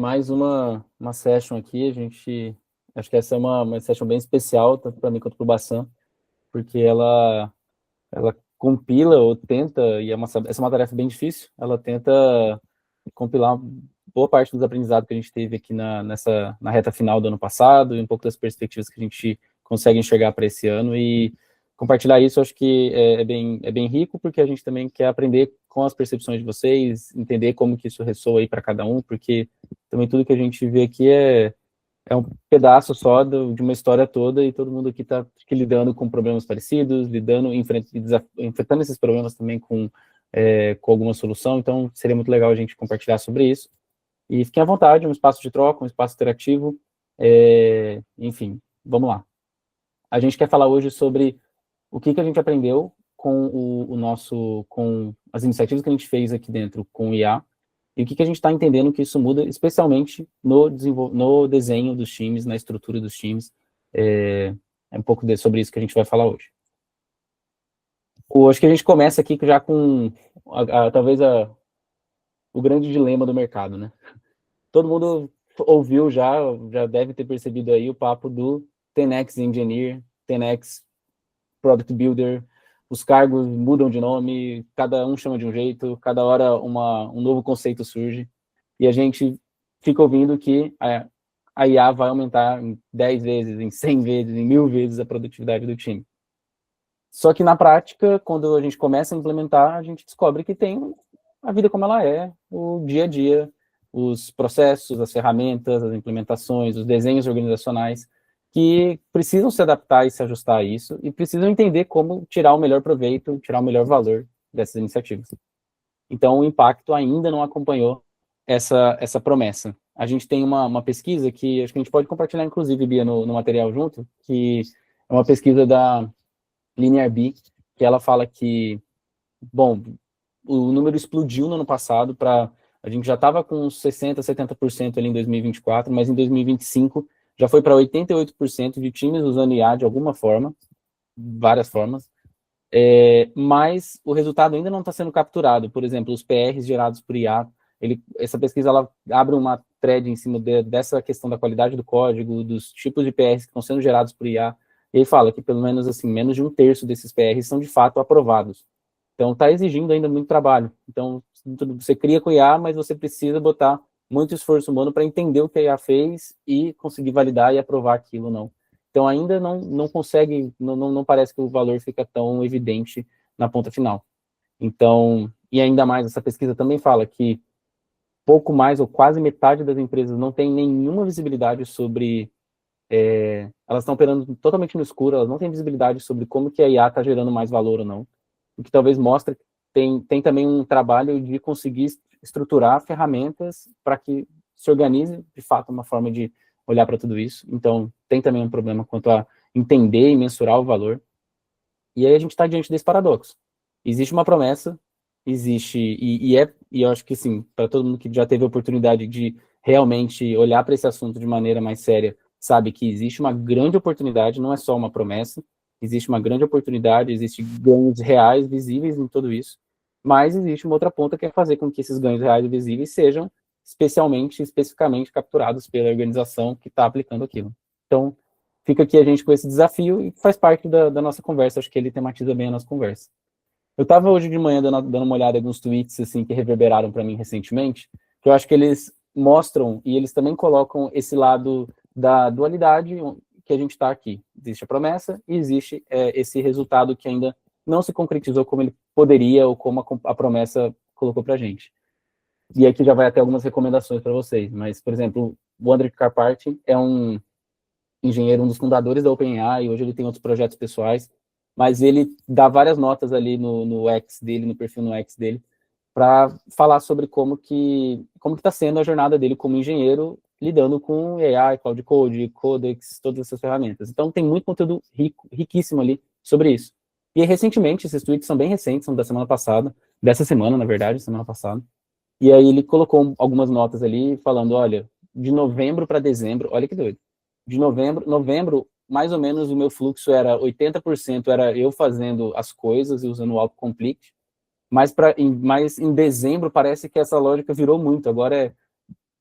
Mais uma session aqui, acho que essa é uma session bem especial, tanto para mim quanto para o Bassan, porque ela compila ou tenta, e essa é uma tarefa bem difícil, ela tenta compilar boa parte dos aprendizados que a gente teve aqui na reta final do ano passado, e um pouco das perspectivas que a gente consegue enxergar para esse ano, e compartilhar isso, acho que é bem rico, porque a gente também quer aprender com as percepções de vocês, entender como que isso ressoa aí para cada um, porque também tudo que a gente vê aqui é um pedaço só de uma história toda, e todo mundo aqui está lidando com problemas parecidos, enfrentando esses problemas também com alguma solução, então seria muito legal a gente compartilhar sobre isso. E fiquem à vontade, um espaço de troca, um espaço interativo, enfim, vamos lá. A gente quer falar hoje sobre o que a gente aprendeu com com as iniciativas que a gente fez aqui dentro com o IA, e o que a gente está entendendo que isso muda, especialmente no desenho dos times, na estrutura dos times. É um pouco sobre isso que a gente vai falar hoje. Acho que a gente começa aqui já com, talvez, o grande dilema do mercado, né? Todo mundo ouviu já deve ter percebido aí o papo do 10x Engineer, 10x Product Builder, os cargos mudam de nome, cada um chama de um jeito, cada hora um novo conceito surge, e a gente fica ouvindo que a IA vai aumentar em 10 vezes, em 100 vezes, em 1000 vezes a produtividade do time. Só que na prática, quando a gente começa a implementar, a gente descobre que tem a vida como ela é, o dia a dia, os processos, as ferramentas, as implementações, os desenhos organizacionais, que precisam se adaptar e se ajustar a isso, e precisam entender como tirar o melhor proveito, tirar o melhor valor dessas iniciativas. Então, o impacto ainda não acompanhou essa promessa. A gente tem uma pesquisa que acho que a gente pode compartilhar, inclusive, Bia, no material junto, que é uma pesquisa da Linear-B, que ela fala que, bom, o número explodiu no ano passado a gente já estava com 60%, 70% ali em 2024, mas em 2025 já foi para 88% de times usando IA de alguma forma, várias formas, mas o resultado ainda não está sendo capturado. Por exemplo, os PRs gerados por IA, essa pesquisa ela abre uma thread em cima dessa questão da qualidade do código, dos tipos de PRs que estão sendo gerados por IA, e ele fala que pelo menos assim, menos de um terço desses PRs são de fato aprovados. Então, está exigindo ainda muito trabalho. Então, você cria com IA, mas você precisa botar muito esforço humano para entender o que a IA fez e conseguir validar e aprovar aquilo ou não. Então, ainda não consegue, não parece que o valor fica tão evidente na ponta final. Então, e ainda mais, essa pesquisa também fala que pouco mais ou quase metade das empresas não tem nenhuma visibilidade sobre elas estão operando totalmente no escuro, elas não têm visibilidade sobre como que a IA está gerando mais valor ou não, o que talvez mostre que tem também um trabalho de conseguir estruturar ferramentas para que se organize, de fato, uma forma de olhar para tudo isso. Então, tem também um problema quanto a entender e mensurar o valor. E aí a gente está diante desse paradoxo. Existe uma promessa, e eu acho que, sim, para todo mundo que já teve a oportunidade de realmente olhar para esse assunto de maneira mais séria, sabe que existe uma grande oportunidade, não é só uma promessa, existe uma grande oportunidade, existe ganhos reais, visíveis em tudo isso, mas existe uma outra ponta que é fazer com que esses ganhos reais e visíveis sejam especificamente capturados pela organização que está aplicando aquilo. Então, fica aqui a gente com esse desafio e faz parte da nossa conversa, acho que ele tematiza bem a nossa conversa. Eu estava hoje de manhã dando uma olhada em alguns tweets assim, que reverberaram para mim recentemente, que eu acho que eles mostram e eles também colocam esse lado da dualidade que a gente está aqui. Existe a promessa e existe esse resultado que ainda não se concretizou como ele poderia ou como a promessa colocou para a gente. E aqui já vai até algumas recomendações para vocês, mas, por exemplo, o Andrej Karpathy é um engenheiro, um dos fundadores da OpenAI, hoje ele tem outros projetos pessoais, mas ele dá várias notas ali no X dele, no perfil no X dele, para falar sobre como que está sendo a jornada dele como engenheiro, lidando com AI, Cloud Code, Codex, todas essas ferramentas. Então tem muito conteúdo riquíssimo ali sobre isso. E recentemente, esses tweets são bem recentes, são da semana passada, dessa semana, na verdade, semana passada, e aí ele colocou algumas notas ali, falando, olha, de novembro para dezembro, olha que doido, de novembro, mais ou menos o meu fluxo era 80% era eu fazendo as coisas e usando o autocomplete, mas em dezembro parece que essa lógica virou muito, agora é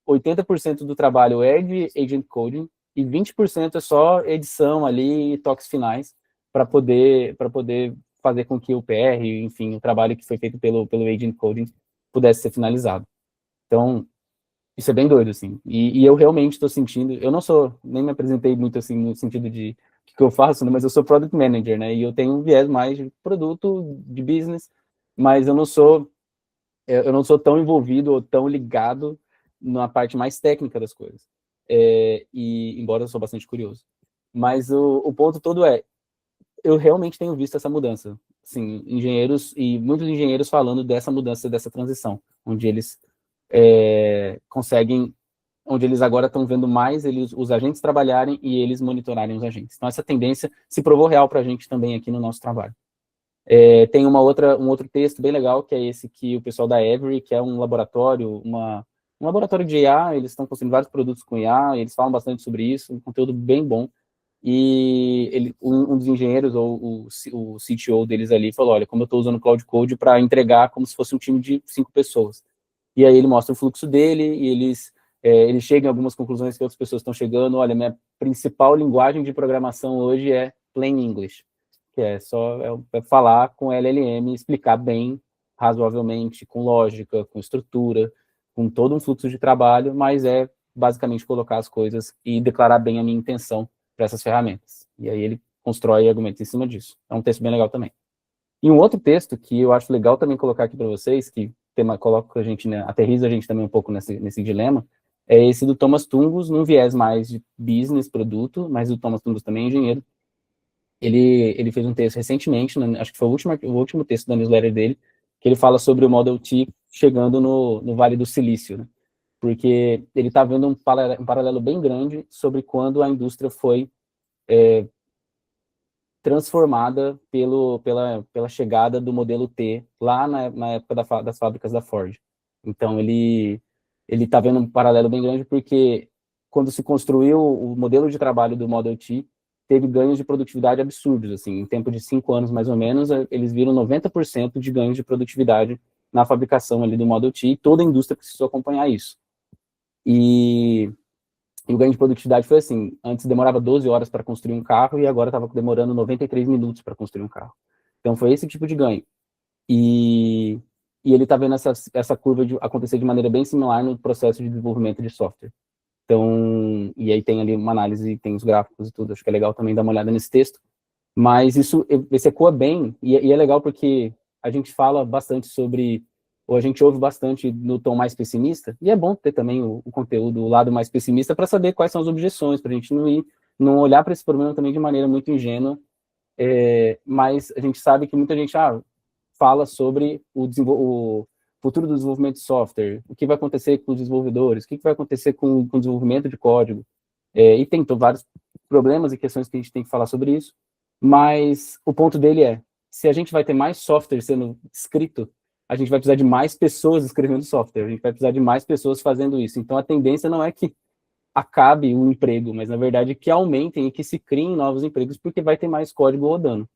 80% do trabalho é de agent coding e 20% é só edição ali e toques finais para poder fazer com que o PR, enfim, o trabalho que foi feito pelo agent coding pudesse ser finalizado. Então, isso é bem doido, assim. E eu realmente estou sentindo, eu não sou, nem me apresentei muito, assim, no sentido de o que eu faço, né, mas eu sou product manager, né, e eu tenho um viés mais de produto, de business, mas eu não sou tão envolvido ou tão ligado na parte mais técnica das coisas. E embora eu sou bastante curioso. Mas o ponto todo é, eu realmente tenho visto essa mudança. Assim, engenheiros e muitos engenheiros falando dessa mudança, dessa transição, onde eles conseguem, onde eles agora estão vendo mais os agentes trabalharem e eles monitorarem os agentes. Então, essa tendência se provou real para a gente também aqui no nosso trabalho. Tem um outro texto bem legal, que é esse que o pessoal da Every, que é um laboratório, um laboratório de IA, eles estão construindo vários produtos com IA, eles falam bastante sobre isso, um conteúdo bem bom. E um dos engenheiros, ou o CTO deles ali, falou, olha, como eu estou usando Cloud Code para entregar como se fosse um time de 5 pessoas. E aí ele mostra o fluxo dele, e ele chega em algumas conclusões que outras pessoas estão chegando. Olha, minha principal linguagem de programação hoje é plain English, que é só falar com LLM, explicar bem, razoavelmente, com lógica, com estrutura, com todo um fluxo de trabalho, mas é basicamente colocar as coisas e declarar bem a minha intenção para essas ferramentas. E aí ele constrói argumentos em cima disso. É um texto bem legal também. E um outro texto que eu acho legal também colocar aqui para vocês, que coloca a gente, né, aterriza a gente também um pouco nesse dilema, é esse do Thomas Tungus, num viés mais de business, produto, mas o Thomas Tungus também é engenheiro. Ele fez um texto recentemente, né, acho que foi o último texto da newsletter dele, que ele fala sobre o Model T chegando no Vale do Silício, né? Porque ele está vendo um paralelo bem grande sobre quando a indústria foi transformada pela chegada do modelo T lá na época das fábricas da Ford. Então, ele está vendo um paralelo bem grande porque quando se construiu o modelo de trabalho do Model T, teve ganhos de produtividade absurdos. Assim, em tempo de 5 anos, mais ou menos, eles viram 90% de ganhos de produtividade na fabricação ali do Model T, e toda a indústria precisou acompanhar isso. E o ganho de produtividade foi assim, antes demorava 12 horas para construir um carro e agora estava demorando 93 minutos para construir um carro. Então foi esse tipo de ganho. E ele está vendo essa curva acontecer de maneira bem similar no processo de desenvolvimento de software. Então, e aí tem ali uma análise, tem os gráficos e tudo, acho que é legal também dar uma olhada nesse texto. Mas esse ecoa bem, e é legal porque a gente fala bastante sobre, ou a gente ouve bastante no tom mais pessimista, e é bom ter também o conteúdo, o lado mais pessimista, para saber quais são as objeções, para a gente não olhar para esse problema também de maneira muito ingênua, mas a gente sabe que muita gente fala sobre o futuro do desenvolvimento de software, o que vai acontecer com os desenvolvedores, o que vai acontecer com o desenvolvimento de código, e tem vários problemas e questões que a gente tem que falar sobre isso, mas o ponto dele é, se a gente vai ter mais software sendo escrito, a gente vai precisar de mais pessoas escrevendo software, a gente vai precisar de mais pessoas fazendo isso. Então, a tendência não é que acabe o emprego, mas, na verdade, que aumentem e que se criem novos empregos, porque vai ter mais código rodando.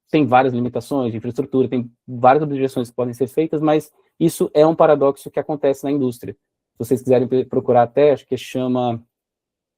Tem várias limitações de infraestrutura, tem várias objeções que podem ser feitas, mas isso é um paradoxo que acontece na indústria. Se vocês quiserem procurar até, acho que chama...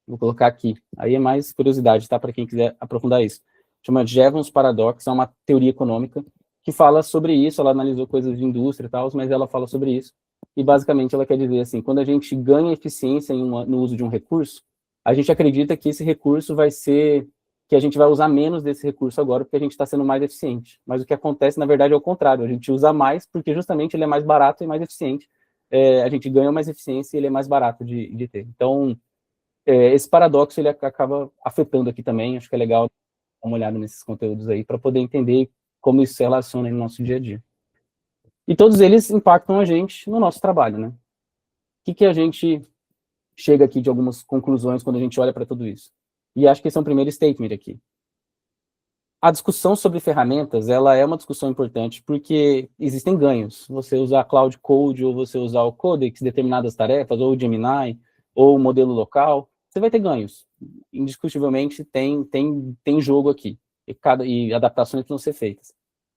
Vou colocar aqui. Aí é mais curiosidade, tá? Para quem quiser aprofundar isso. Chama Jevons Paradox, é uma teoria econômica que fala sobre isso. Ela analisou coisas de indústria e tal, mas ela fala sobre isso. E basicamente ela quer dizer assim, quando a gente ganha eficiência no uso de um recurso, a gente acredita que esse recurso vai ser, que a gente vai usar menos desse recurso agora porque a gente está sendo mais eficiente. Mas o que acontece, na verdade, é o contrário. A gente usa mais porque justamente ele é mais barato e mais eficiente. A gente ganha mais eficiência e ele é mais barato de ter. Então, esse paradoxo ele acaba afetando aqui também, acho que é legal dar uma olhada nesses conteúdos aí, para poder entender como isso se relaciona no nosso dia a dia. E todos eles impactam a gente no nosso trabalho, né? O que a gente chega aqui de algumas conclusões quando a gente olha para tudo isso? E acho que esse é um primeiro statement aqui. A discussão sobre ferramentas, ela é uma discussão importante porque existem ganhos. Você usar Cloud Code ou você usar o Codex, determinadas tarefas, ou o Gemini, ou o modelo local, você vai ter ganhos. Indiscutivelmente tem jogo aqui. E adaptações precisam ser feitas.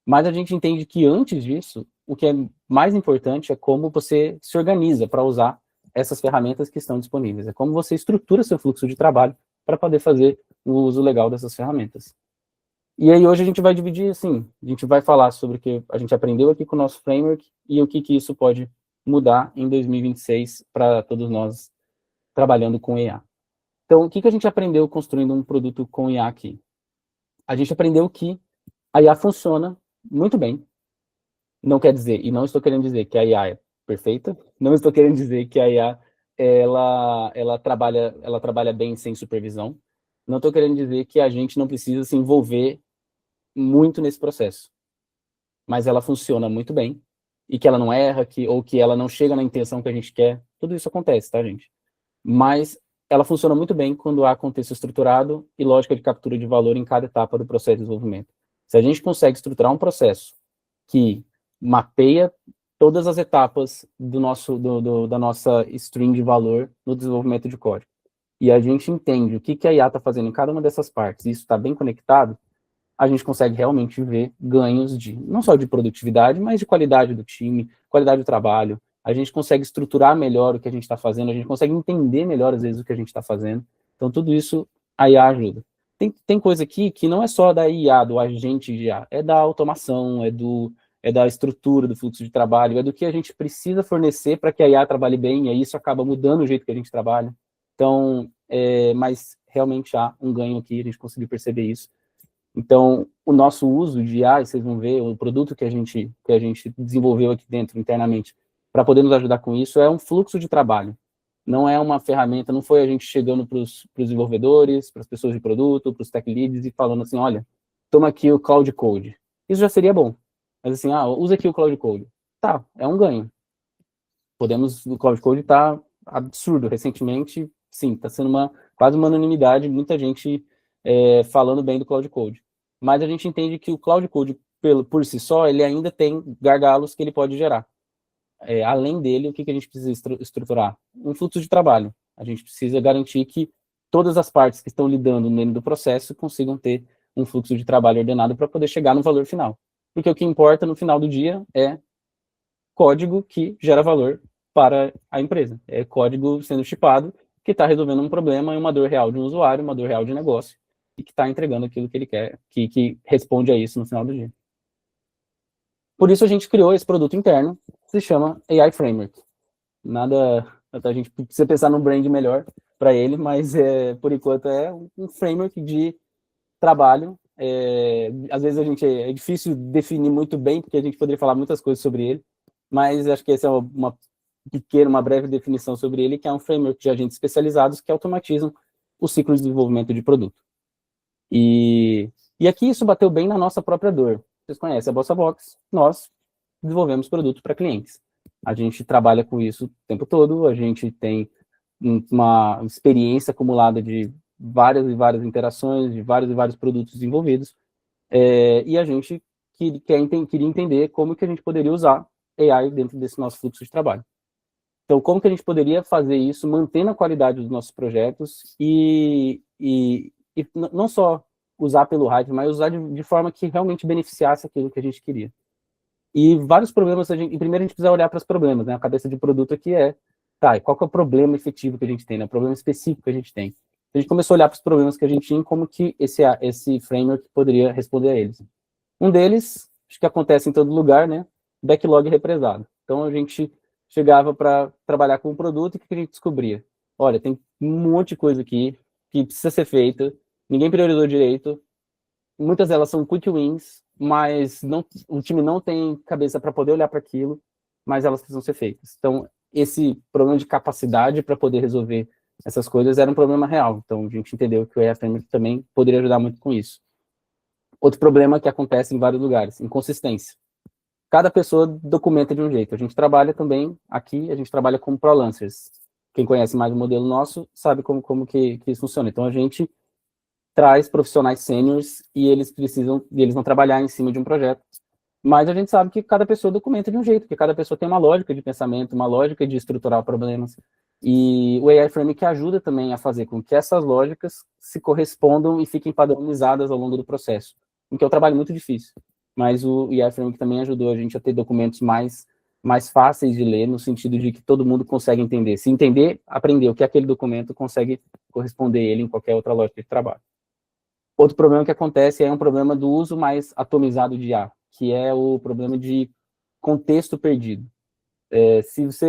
Mas a gente entende que antes disso, o que é mais importante é como você se organiza para usar essas ferramentas que estão disponíveis. É como você estrutura seu fluxo de trabalho para poder fazer o uso legal dessas ferramentas. E aí hoje a gente vai dividir assim, a gente vai falar sobre o que a gente aprendeu aqui com o nosso framework e o que isso pode mudar em 2026 para todos nós trabalhando com IA. Então, o que a gente aprendeu construindo um produto com IA aqui? A gente aprendeu que a IA funciona muito bem. Não quer dizer, e não estou querendo dizer que a IA é perfeita, não estou querendo dizer que a IA ela trabalha bem sem supervisão. Não estou querendo dizer que a gente não precisa se envolver muito nesse processo. Mas ela funciona muito bem e que ela não erra, ou que ela não chega na intenção que a gente quer. Tudo isso acontece, tá, gente? Mas ela funciona muito bem quando há contexto estruturado e lógica de captura de valor em cada etapa do processo de desenvolvimento. Se a gente consegue estruturar um processo que mapeia todas as etapas da nossa string de valor no desenvolvimento de código, e a gente entende o que a IA está fazendo em cada uma dessas partes, e isso está bem conectado, a gente consegue realmente ver ganhos não só de produtividade, mas de qualidade do time, qualidade do trabalho. A gente consegue estruturar melhor o que a gente está fazendo, a gente consegue entender melhor, às vezes, o que a gente está fazendo. Então, tudo isso a IA ajuda. Tem coisa aqui que não é só da IA, do agente de IA, é da automação, é da estrutura do fluxo de trabalho, é do que a gente precisa fornecer para que a IA trabalhe bem, e aí isso acaba mudando o jeito que a gente trabalha. Então, mas realmente há um ganho aqui, a gente conseguiu perceber isso. Então, o nosso uso de IA, vocês vão ver, o produto que a gente desenvolveu aqui dentro, internamente, para poder nos ajudar com isso, é um fluxo de trabalho. Não é uma ferramenta, não foi a gente chegando para os desenvolvedores, para as pessoas de produto, para os tech leads e falando assim, olha, toma aqui o Cloud Code. Isso já seria bom. Mas assim, usa aqui o Cloud Code. Tá, é um ganho. O Cloud Code está absurdo. Recentemente, sim, está sendo quase uma unanimidade, muita gente falando bem do Cloud Code. Mas a gente entende que o Cloud Code, por si só, ele ainda tem gargalos que ele pode gerar. Além dele, o que a gente precisa estruturar? Um fluxo de trabalho. A gente precisa garantir que todas as partes que estão lidando no meio do processo consigam ter um fluxo de trabalho ordenado para poder chegar no valor final. Porque o que importa no final do dia é código que gera valor para a empresa. É código sendo chipado que está resolvendo um problema e uma dor real de um usuário, uma dor real de negócio, e que está entregando aquilo que ele quer, que responde a isso no final do dia. Por isso a gente criou esse produto interno, que se chama AI Framework. A gente precisa pensar num brand melhor para ele, mas por enquanto é um framework de trabalho. Às vezes é difícil definir muito bem, porque a gente poderia falar muitas coisas sobre ele, mas acho que essa é uma breve definição sobre ele, que é um framework de agentes especializados que automatizam o ciclo de desenvolvimento de produto. E aqui isso bateu bem na nossa própria dor. Vocês conhecem a BossaBox, nós desenvolvemos produtos para clientes. A gente trabalha com isso o tempo todo, a gente tem uma experiência acumulada de várias e várias interações, de vários e vários produtos desenvolvidos, e a gente queria entender como que a gente poderia usar AI dentro desse nosso fluxo de trabalho. Então, como que a gente poderia fazer isso, mantendo a qualidade dos nossos projetos e não só usar pelo hype, mas usar de forma que realmente beneficiasse aquilo que a gente queria. E vários problemas, primeiro a gente precisa olhar para os problemas, né? A cabeça de produto aqui tá, e qual que é o problema efetivo que a gente tem, né? O problema específico que a gente tem. A gente começou a olhar para os problemas que a gente tinha e como que esse framework poderia responder a eles. Um deles, acho que acontece em todo lugar, né? Backlog represado. Então, a gente chegava para trabalhar com um produto e o que a gente descobria? Olha, tem um monte de coisa aqui que precisa ser feita, ninguém priorizou direito, muitas delas são quick wins, mas o time não tem cabeça para poder olhar para aquilo, mas elas precisam ser feitas. Então, esse problema de capacidade para poder resolver essas coisas era um problema real. Então, a gente entendeu que o AI Framework também poderia ajudar muito com isso. Outro problema que acontece em vários lugares, inconsistência. Cada pessoa documenta de um jeito. A gente trabalha também, aqui, a gente trabalha como ProLancers. Quem conhece mais o modelo nosso sabe como que isso funciona. Então, a gente traz profissionais sêniores e eles vão trabalhar em cima de um projeto. Mas a gente sabe que cada pessoa documenta de um jeito, que cada pessoa tem uma lógica de pensamento, uma lógica de estruturar problemas. E o AI Framework ajuda também a fazer com que essas lógicas se correspondam e fiquem padronizadas ao longo do processo, o que é um trabalho muito difícil. Mas o AI Framework também ajudou a gente a ter documentos mais mais fáceis de ler, no sentido de que todo mundo consegue entender. Se entender, aprender o que é aquele documento, consegue corresponder ele em qualquer outra lógica de trabalho. Outro problema que acontece é um problema do uso mais atomizado de IA, que é o problema de contexto perdido. Se você,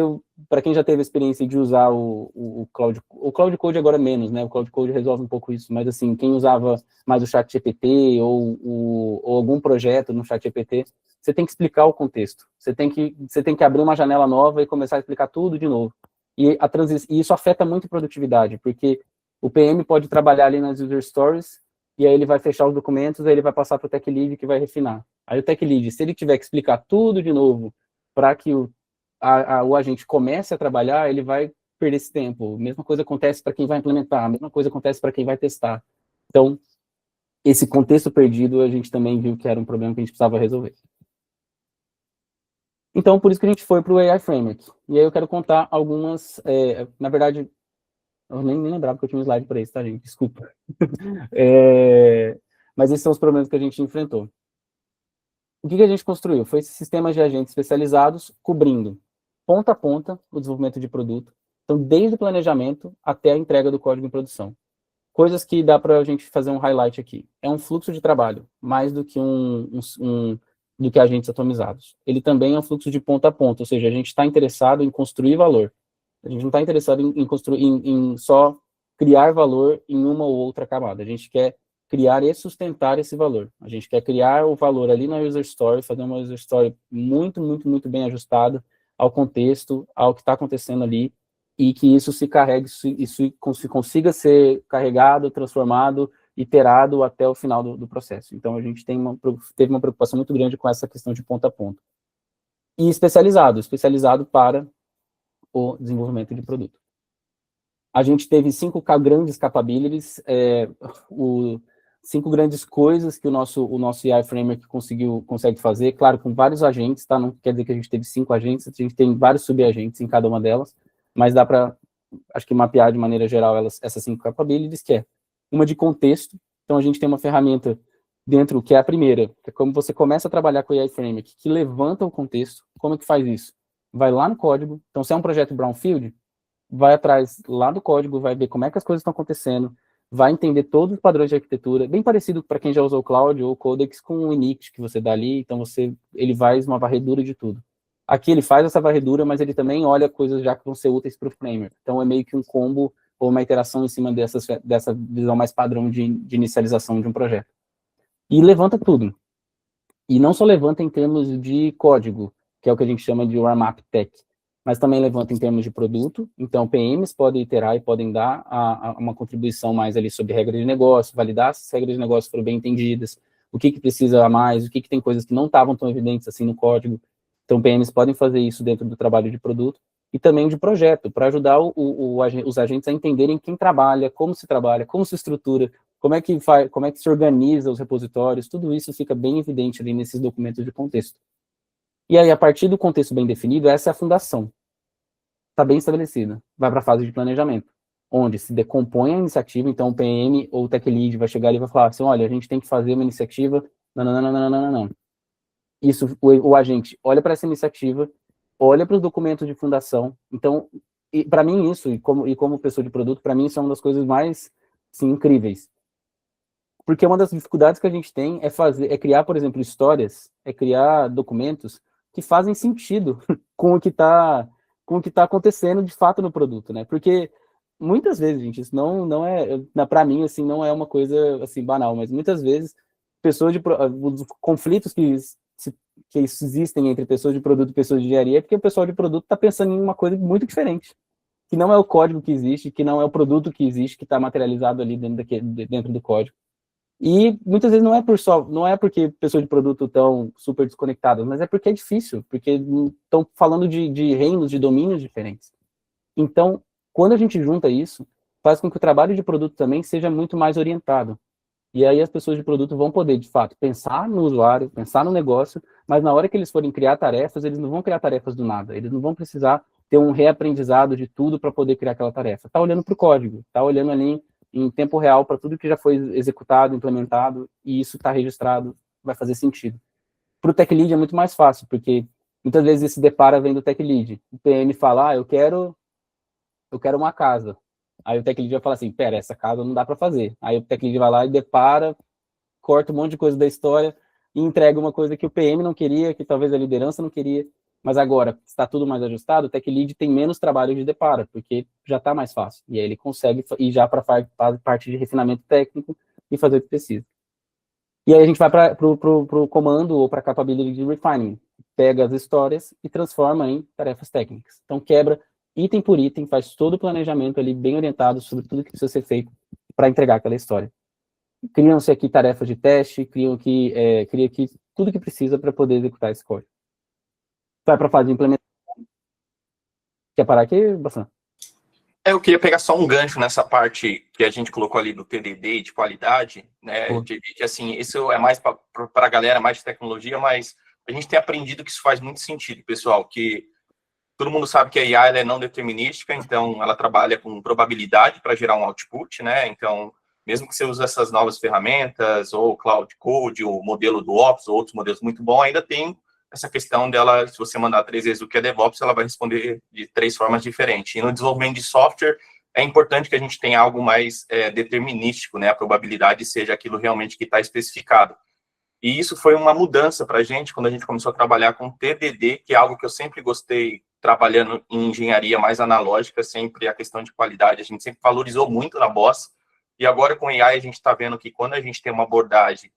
para quem já teve a experiência de usar o Cloud Code agora menos, né? O Cloud Code resolve um pouco isso, mas assim, quem usava mais o ChatGPT ou algum projeto no ChatGPT, você tem que explicar o contexto. Você tem que abrir uma janela nova e começar a explicar tudo de novo. E isso afeta muito a produtividade, porque o PM pode trabalhar ali nas user stories e aí ele vai fechar os documentos, aí ele vai passar para o Tech Lead que vai refinar. Aí o Tech Lead, se ele tiver que explicar tudo de novo para que o agente comece a trabalhar, ele vai perder esse tempo. A mesma coisa acontece para quem vai implementar, a mesma coisa acontece para quem vai testar. Então, esse contexto perdido, a gente também viu que era um problema que a gente precisava resolver. Então, por isso que a gente foi para o AI Framework. E aí eu quero contar algumas, na verdade, eu nem lembrava que eu tinha um slide para isso, tá, gente? Desculpa. Mas esses são os problemas que a gente enfrentou. O que a gente construiu? Foi esses sistemas de agentes especializados cobrindo ponta a ponta o desenvolvimento de produto, então desde o planejamento até a entrega do código em produção. Coisas que dá para a gente fazer um highlight aqui. É um fluxo de trabalho, mais do que do que agentes atomizados. Ele também é um fluxo de ponta a ponta, ou seja, a gente está interessado em construir valor. A gente não está interessado em só criar valor em uma ou outra camada. A gente quer criar e sustentar esse valor. A gente quer criar o valor ali na user story, fazer uma user story muito, muito, muito bem ajustada ao contexto, ao que está acontecendo ali, e que isso se carregue, isso consiga ser carregado, transformado, iterado até o final do processo. Então, a gente teve uma preocupação muito grande com essa questão de ponta a ponta. E especializado para o desenvolvimento de produto. A gente teve 5 grandes capabilities, 5 grandes coisas que o nosso AI Framework consegue fazer, claro, com vários agentes, tá? Não quer dizer que a gente teve 5 agentes, a gente tem vários subagentes em cada uma delas, mas dá para, acho que, mapear de maneira geral essas 5 capabilities, que é uma de contexto. Então, a gente tem uma ferramenta dentro, que é a primeira, que é como você começa a trabalhar com o AI Framework, que levanta o contexto. Como é que faz isso? Vai lá no código. Então, se é um projeto Brownfield, vai atrás lá do código, vai ver como é que as coisas estão acontecendo, vai entender todos os padrões de arquitetura, bem parecido para quem já usou o Cloud ou o Codex com o init que você dá ali, então ele faz uma varredura de tudo. Aqui ele faz essa varredura, mas ele também olha coisas já que vão ser úteis para o framework. Então é meio que um combo ou uma iteração em cima dessa visão mais padrão de inicialização de um projeto. E levanta tudo. E não só levanta em termos de código, que é o que a gente chama de warm-up tech, mas também levanta em termos de produto. Então, PMs podem iterar e podem dar uma contribuição mais ali sobre regras de negócio, validar se as regras de negócio foram bem entendidas, o que precisa a mais, o que tem coisas que não estavam tão evidentes assim no código. Então, PMs podem fazer isso dentro do trabalho de produto e também de projeto, para ajudar os agentes a entenderem quem trabalha, como se estrutura, como é que se organiza os repositórios, tudo isso fica bem evidente ali nesses documentos de contexto. E aí, a partir do contexto bem definido, essa é a fundação. Está bem estabelecida. Vai para a fase de planejamento, onde se decompõe a iniciativa, então o PM ou o Tech Lead vai chegar ali e vai falar assim, olha, a gente tem que fazer uma iniciativa, não. Isso, o agente olha para essa iniciativa, olha para os documentos de fundação. Então, para mim isso, e como pessoa de produto, para mim isso é uma das coisas mais, assim, incríveis. Porque uma das dificuldades que a gente tem é criar, por exemplo, histórias, é criar documentos que fazem sentido com o que está acontecendo de fato no produto, né? Porque muitas vezes, gente, isso não é, para mim, assim, não é uma coisa assim banal, mas muitas vezes os conflitos que existem entre pessoas de produto e pessoas de engenharia é porque o pessoal de produto está pensando em uma coisa muito diferente, que não é o código que existe, que não é o produto que existe, que está materializado ali dentro do código. E muitas vezes não é porque pessoas de produto estão super desconectadas, mas é porque é difícil, porque estão falando de reinos, de domínios diferentes. Então, quando a gente junta isso, faz com que o trabalho de produto também seja muito mais orientado. E aí as pessoas de produto vão poder, de fato, pensar no usuário, pensar no negócio, mas na hora que eles forem criar tarefas, eles não vão criar tarefas do nada, eles não vão precisar ter um reaprendizado de tudo para poder criar aquela tarefa. Está olhando para o código, está olhando ali em tempo real para tudo que já foi executado, implementado, e isso está registrado, vai fazer sentido. Para o Tech Lead é muito mais fácil, porque muitas vezes ele se depara vendo o Tech Lead. O PM fala, eu quero uma casa. Aí o Tech Lead vai falar assim, pera, essa casa não dá para fazer. Aí o Tech Lead vai lá e depara, corta um monte de coisa da história e entrega uma coisa que o PM não queria, que talvez a liderança não queria. Mas agora, está tudo mais ajustado, o Tech Lead tem menos trabalho de depara, porque já está mais fácil. E aí ele consegue ir já para a parte de refinamento técnico e fazer o que precisa. E aí a gente vai para o comando ou para a capability de refining. Pega as histórias e transforma em tarefas técnicas. Então quebra item por item, faz todo o planejamento ali bem orientado sobre tudo que precisa ser feito para entregar aquela história. Criam-se aqui tarefas de teste, cria aqui tudo que precisa para poder executar esse código. Vai para a fase de implementação. Quer parar aqui, Bassan? Eu queria pegar só um gancho nessa parte que a gente colocou ali do TDD de qualidade, né? Que assim, isso é mais para a galera, mais de tecnologia, mas a gente tem aprendido que isso faz muito sentido, pessoal, que todo mundo sabe que a IA ela é não determinística, então ela trabalha com probabilidade para gerar um output, né? Então, mesmo que você use essas novas ferramentas, ou Cloud Code, ou modelo do Ops, ou outros modelos muito bons, ainda tem essa questão dela, se você mandar 3 vezes o que é DevOps, ela vai responder de 3 formas diferentes. E no desenvolvimento de software, é importante que a gente tenha algo mais determinístico, né? A probabilidade seja aquilo realmente que está especificado. E isso foi uma mudança para a gente quando a gente começou a trabalhar com TDD, que é algo que eu sempre gostei, trabalhando em engenharia mais analógica, sempre a questão de qualidade, a gente sempre valorizou muito na Boss. E agora com AI a gente está vendo que quando a gente tem uma abordagem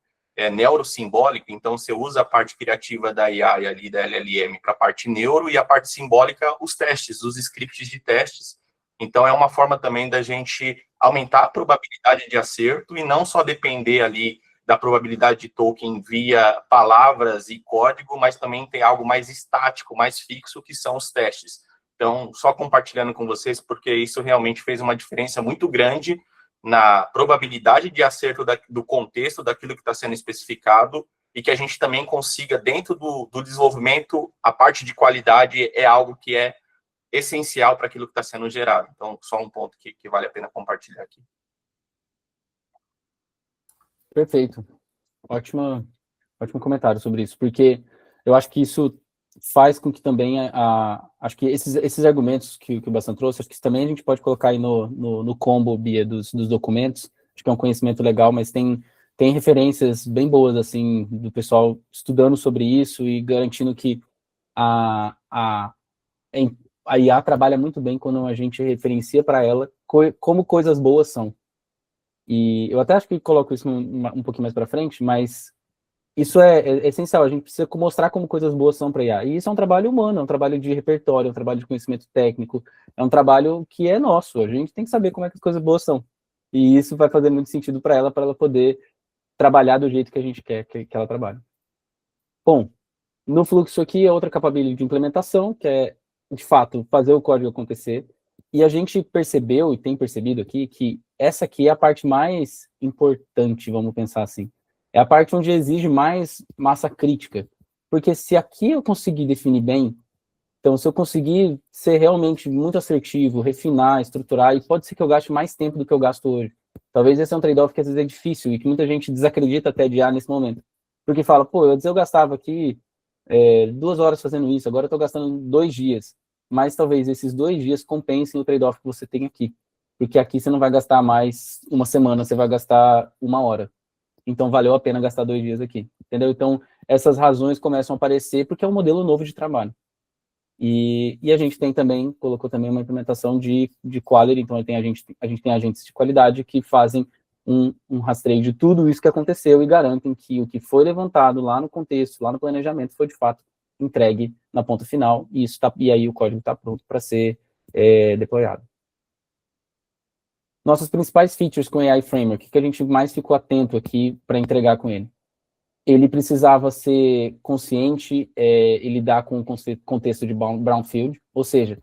neurosimbólica, então você usa a parte criativa da AI ali, da LLM, para a parte neuro, e a parte simbólica, os testes, os scripts de testes. Então é uma forma também da gente aumentar a probabilidade de acerto e não só depender ali da probabilidade de token via palavras e código, mas também tem algo mais estático, mais fixo, que são os testes. Então, só compartilhando com vocês, porque isso realmente fez uma diferença muito grande na probabilidade de acerto do contexto daquilo que está sendo especificado e que a gente também consiga, dentro do desenvolvimento, a parte de qualidade é algo que é essencial para aquilo que está sendo gerado. Então, só um ponto que vale a pena compartilhar aqui. Perfeito. Ótimo comentário sobre isso, porque eu acho que isso faz com que também acho que esses argumentos que o Bassan trouxe, acho que também a gente pode colocar aí no combo, Bia, dos documentos. Acho que é um conhecimento legal, mas tem referências bem boas, assim, do pessoal estudando sobre isso e garantindo que a IA trabalha muito bem quando a gente referencia para ela como coisas boas são. E eu até acho que coloco isso um pouquinho mais para frente, mas isso é essencial. A gente precisa mostrar como coisas boas são para IA. E isso é um trabalho humano, é um trabalho de repertório, é um trabalho de conhecimento técnico, é um trabalho que é nosso. A gente tem que saber como é que as coisas boas são. E isso vai fazer muito sentido para ela poder trabalhar do jeito que a gente quer que ela trabalhe. Bom, no fluxo aqui é outra capability de implementação, que é, de fato, fazer o código acontecer. E a gente percebeu, e tem percebido aqui, que essa aqui é a parte mais importante, vamos pensar assim. É a parte onde exige mais massa crítica. Porque se aqui eu conseguir definir bem, então se eu conseguir ser realmente muito assertivo, refinar, estruturar, e pode ser que eu gaste mais tempo do que eu gasto hoje. Talvez esse é um trade-off que às vezes é difícil e que muita gente desacredita até de IA nesse momento. Porque fala, pô, eu gastava aqui 2 horas fazendo isso, agora eu estou gastando 2 dias. Mas talvez esses 2 dias compensem o trade-off que você tem aqui. Porque aqui você não vai gastar mais uma semana, você vai gastar 1 hora. Então valeu a pena gastar 2 dias aqui. Entendeu? Então essas razões começam a aparecer porque é um modelo novo de trabalho. E a gente colocou também uma implementação de quality, então a gente tem agentes de qualidade que fazem um rastreio de tudo isso que aconteceu e garantem que o que foi levantado lá no contexto, lá no planejamento, foi de fato entregue na ponta final, e aí o código está pronto para ser deployado. Nossas principais features com AI Framework, o que a gente mais ficou atento aqui para entregar com ele? Ele precisava ser consciente e lidar com o contexto de brownfield, ou seja,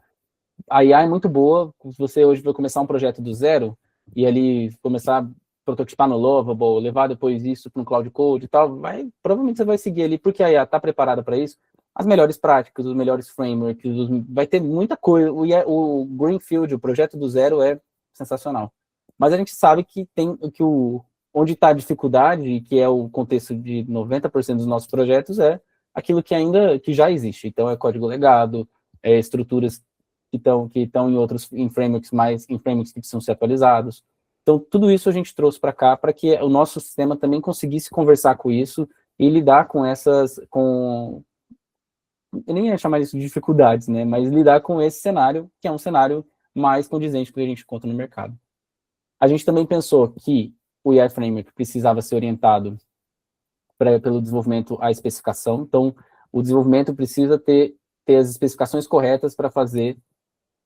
a IA é muito boa, se você hoje vai começar um projeto do zero, e ali começar a prototipar no Lovable, levar depois isso para um Cloud Code e tal, provavelmente você vai seguir ali, porque a IA está preparada para isso, as melhores práticas, os melhores frameworks, vai ter muita coisa, o Greenfield, o projeto do zero é sensacional. Mas a gente sabe que onde está a dificuldade, que é o contexto de 90% dos nossos projetos, é aquilo que já existe. Então, é código legado, estruturas que estão em frameworks em frameworks que precisam ser atualizados. Então, tudo isso a gente trouxe para cá para que o nosso sistema também conseguisse conversar com isso e lidar com eu nem ia chamar isso de dificuldades, né? Mas lidar com esse cenário, que é um cenário mais condizente com o que a gente encontra no mercado. A gente também pensou que o AI Framework precisava ser orientado pelo desenvolvimento à especificação. Então, o desenvolvimento precisa ter as especificações corretas para fazer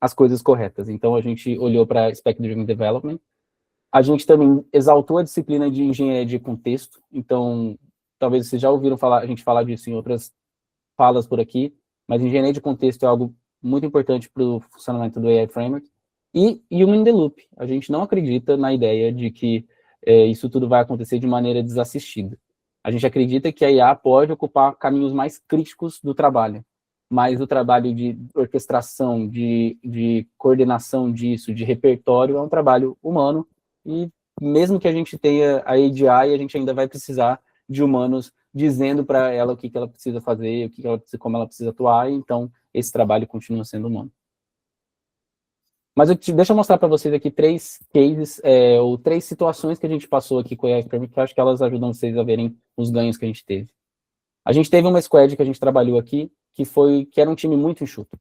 as coisas corretas. Então, a gente olhou para Spec Driven Development. A gente também exaltou a disciplina de engenharia de contexto. Então, talvez vocês já ouviram a gente falar disso em outras falas por aqui, mas engenharia de contexto é algo muito importante para o funcionamento do AI Framework. E Human in the Loop. A gente não acredita na ideia de que isso tudo vai acontecer de maneira desassistida. A gente acredita que a IA pode ocupar caminhos mais críticos do trabalho, mas o trabalho de orquestração, de coordenação disso, de repertório, é um trabalho humano, e mesmo que a gente tenha a AGI, a gente ainda vai precisar de humanos dizendo para ela o que ela precisa fazer, como ela precisa atuar, então esse trabalho continua sendo humano. Mas deixa eu mostrar para vocês aqui 3 cases, ou 3 situações que a gente passou aqui com a AI Framework, que eu acho que elas ajudam vocês a verem os ganhos que a gente teve. A gente teve uma squad que a gente trabalhou aqui, que era um time muito enxuto.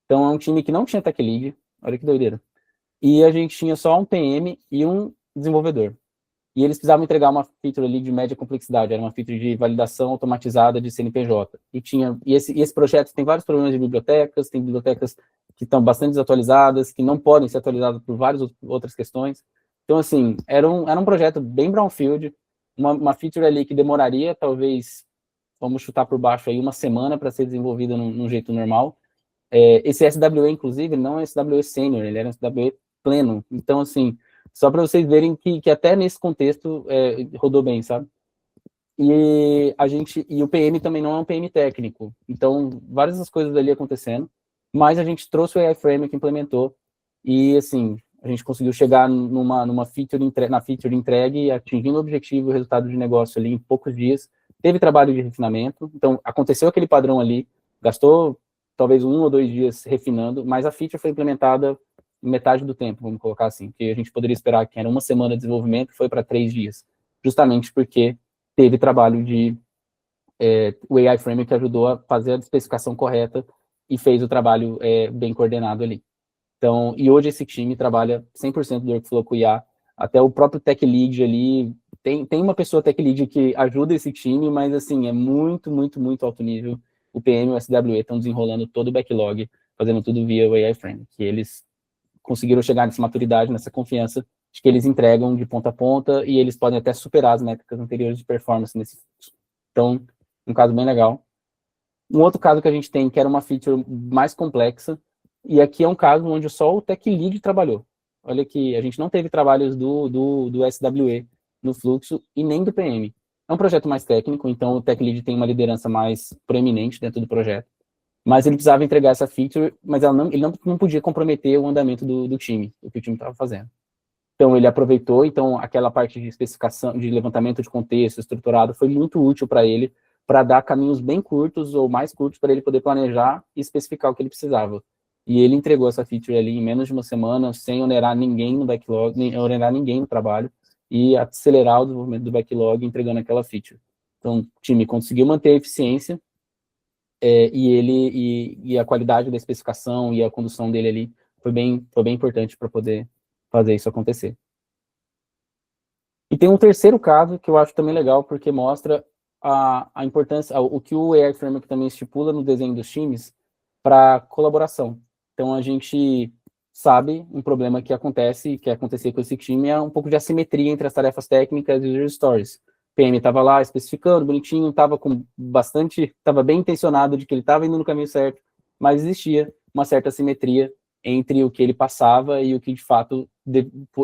Então, é um time que não tinha tech lead, olha que doideira. E a gente tinha só um PM e um desenvolvedor. E eles precisavam entregar uma feature ali de média complexidade, era uma feature de validação automatizada de CNPJ. E esse projeto tem vários problemas de bibliotecas, tem bibliotecas que estão bastante desatualizadas, que não podem ser atualizadas por várias outras questões. Então, assim, era um projeto bem brownfield, uma feature ali que demoraria, talvez, vamos chutar por baixo aí, uma semana para ser desenvolvida num jeito normal. Esse SWE, inclusive, não é SWE sênior, ele era um SWE pleno. Então, assim, só para vocês verem que até nesse contexto rodou bem, sabe? E o PM também não é um PM técnico. Então, várias das coisas ali acontecendo, mas a gente trouxe o AI Framework, implementou, e assim, a gente conseguiu chegar na feature entregue, atingindo o objetivo, o resultado de negócio ali em poucos dias. Teve trabalho de refinamento, então aconteceu aquele padrão ali, gastou talvez 1 ou 2 dias refinando, mas a feature foi implementada em metade do tempo, vamos colocar assim, que a gente poderia esperar que era 1 semana de desenvolvimento, foi para 3 dias, justamente porque teve trabalho o AI Framework que ajudou a fazer a especificação correta e fez o trabalho bem coordenado ali. Então, e hoje esse time trabalha 100% do workflow com IA, até o próprio Tech Lead ali, tem uma pessoa Tech Lead que ajuda esse time, mas assim, é muito, muito, muito alto nível. O PM e o SWE estão desenrolando todo o backlog, fazendo tudo via o AI Framework, que eles conseguiram chegar nessa maturidade, nessa confiança, de que eles entregam de ponta a ponta e eles podem até superar as métricas anteriores de performance nesse fluxo. Então, um caso bem legal. Um outro caso que a gente tem, que era uma feature mais complexa, e aqui é um caso onde só o Tech Lead trabalhou. Olha que a gente não teve trabalhos do SWE no fluxo e nem do PM. É um projeto mais técnico, então o Tech Lead tem uma liderança mais proeminente dentro do projeto. Mas ele precisava entregar essa feature, mas ele não podia comprometer o andamento do time, o que o time estava fazendo. Então, ele aproveitou, aquela parte de especificação, de levantamento de contexto estruturado, foi muito útil para ele, para dar caminhos bem curtos ou mais curtos para ele poder planejar e especificar o que ele precisava. E ele entregou essa feature ali em menos de 1 semana, sem onerar ninguém no backlog, nem onerar ninguém no trabalho, e acelerar o desenvolvimento do backlog entregando aquela feature. Então, o time conseguiu manter a eficiência, e a qualidade da especificação e a condução dele ali foi bem importante para poder fazer isso acontecer. E tem um terceiro caso que eu acho também legal, porque mostra a importância, o que o AI Framework também estipula no desenho dos times para colaboração. Então, a gente sabe um problema que acontecia com esse time, é um pouco de assimetria entre as tarefas técnicas e os user stories. O PM estava lá especificando, bonitinho, estava bem intencionado de que ele estava indo no caminho certo, mas existia uma certa assimetria entre o que ele passava e o que de fato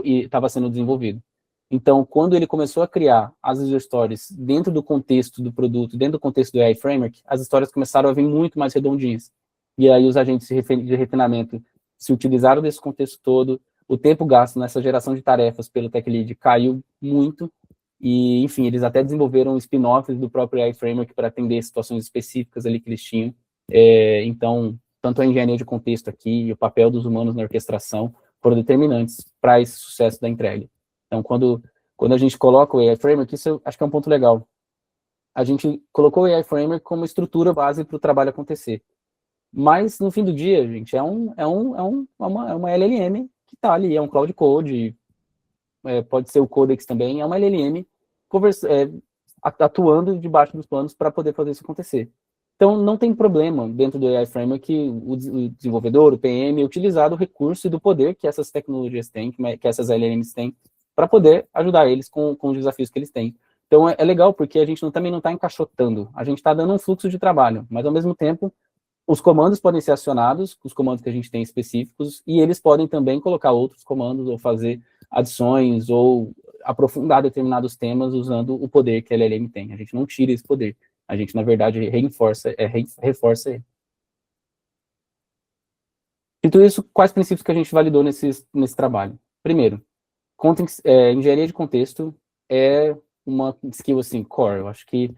estava sendo desenvolvido. Então, quando ele começou a criar as user stories dentro do contexto do produto, dentro do contexto do AI Framework, as histórias começaram a vir muito mais redondinhas. E aí os agentes de refinamento se utilizaram desse contexto todo, o tempo gasto nessa geração de tarefas pelo Tech Lead caiu muito, e, enfim, eles até desenvolveram spin-offs do próprio AI Framework para atender situações específicas ali que eles tinham. Então, tanto a engenharia de contexto aqui e o papel dos humanos na orquestração foram determinantes para esse sucesso da entrega. Então, quando a gente coloca o AI Framework, isso eu acho que é um ponto legal. A gente colocou o AI Framework como estrutura base para o trabalho acontecer. Mas, no fim do dia, gente, é uma LLM que está ali, é um Cloud Code, pode ser o Codex também, é uma LLM atuando debaixo dos panos para poder fazer isso acontecer. Então, não tem problema dentro do AI Framework o desenvolvedor, o PM, utilizar do recurso e do poder que essas tecnologias têm, que essas LLMs têm, para poder ajudar eles com os desafios que eles têm. Então, é legal, porque a gente também não está encaixotando, a gente está dando um fluxo de trabalho, mas, ao mesmo tempo, os comandos podem ser acionados, os comandos que a gente tem específicos, e eles podem também colocar outros comandos, ou fazer adições, ou aprofundar determinados temas usando o poder que a LLM tem. A gente não tira esse poder. A gente, na verdade, reforça ele. Dito isso, quais princípios que a gente validou nesse trabalho? Primeiro, engenharia de contexto é uma skill, assim, core. Eu acho que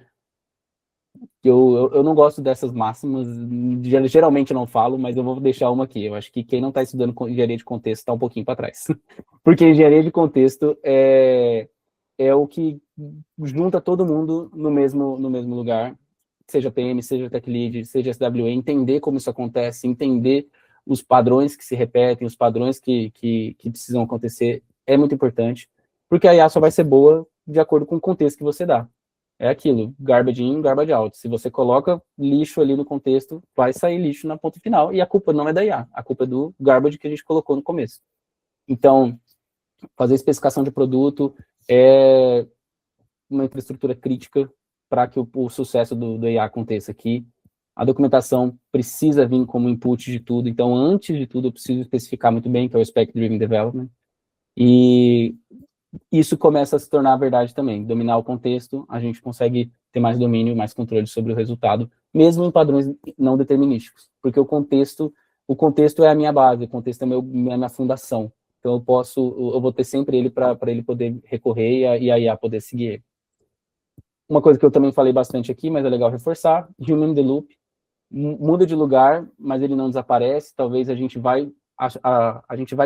eu não gosto dessas máximas, geralmente eu não falo, mas eu vou deixar uma aqui. Eu acho que quem não está estudando engenharia de contexto está um pouquinho para trás. Porque engenharia de contexto é o que junta todo mundo no mesmo lugar, seja PM, seja Tech Lead, seja SWE, entender como isso acontece, entender os padrões que se repetem, os padrões que precisam acontecer, é muito importante, porque a IA só vai ser boa de acordo com o contexto que você dá. É aquilo, garbage in, garbage out. Se você coloca lixo ali no contexto, vai sair lixo na ponta final, e a culpa não é da IA, a culpa é do garbage que a gente colocou no começo. Então, fazer especificação de produto é uma infraestrutura crítica para que o sucesso do IA aconteça aqui. A documentação precisa vir como input de tudo, então, antes de tudo, eu preciso especificar muito bem, que é o Spec Driven Development, e isso começa a se tornar verdade também. Dominar o contexto, a gente consegue ter mais domínio, mais controle sobre o resultado, mesmo em padrões não determinísticos, porque o contexto é a minha base, o contexto é a minha fundação. Então, eu vou ter sempre ele para ele poder recorrer e a IA poder seguir ele. Uma coisa que eu também falei bastante aqui, mas é legal reforçar, human in the loop, muda de lugar, mas ele não desaparece, talvez a gente vai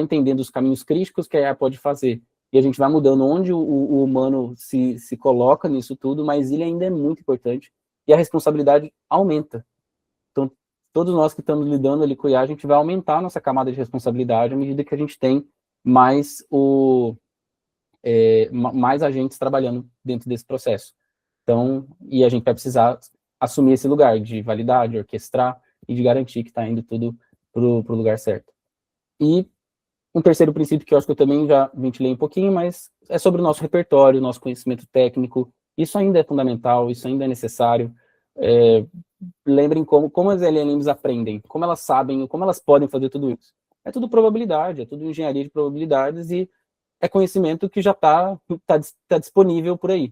entendendo os caminhos críticos que a IA pode fazer, e a gente vai mudando onde o humano se coloca nisso tudo, mas ele ainda é muito importante, e a responsabilidade aumenta. Então, todos nós que estamos lidando ali com o IA, a gente vai aumentar a nossa camada de responsabilidade à medida que a gente tem mais agentes trabalhando dentro desse processo. Então, e a gente vai precisar assumir esse lugar de validar, de orquestrar e de garantir que está indo tudo para o lugar certo. E um terceiro princípio que eu acho que eu também já ventilei um pouquinho, mas é sobre o nosso repertório, nosso conhecimento técnico. Isso ainda é fundamental, isso ainda é necessário. Lembrem como as LLMs aprendem, como elas sabem, como elas podem fazer tudo isso. É tudo probabilidade, é tudo engenharia de probabilidades e é conhecimento que já tá disponível por aí.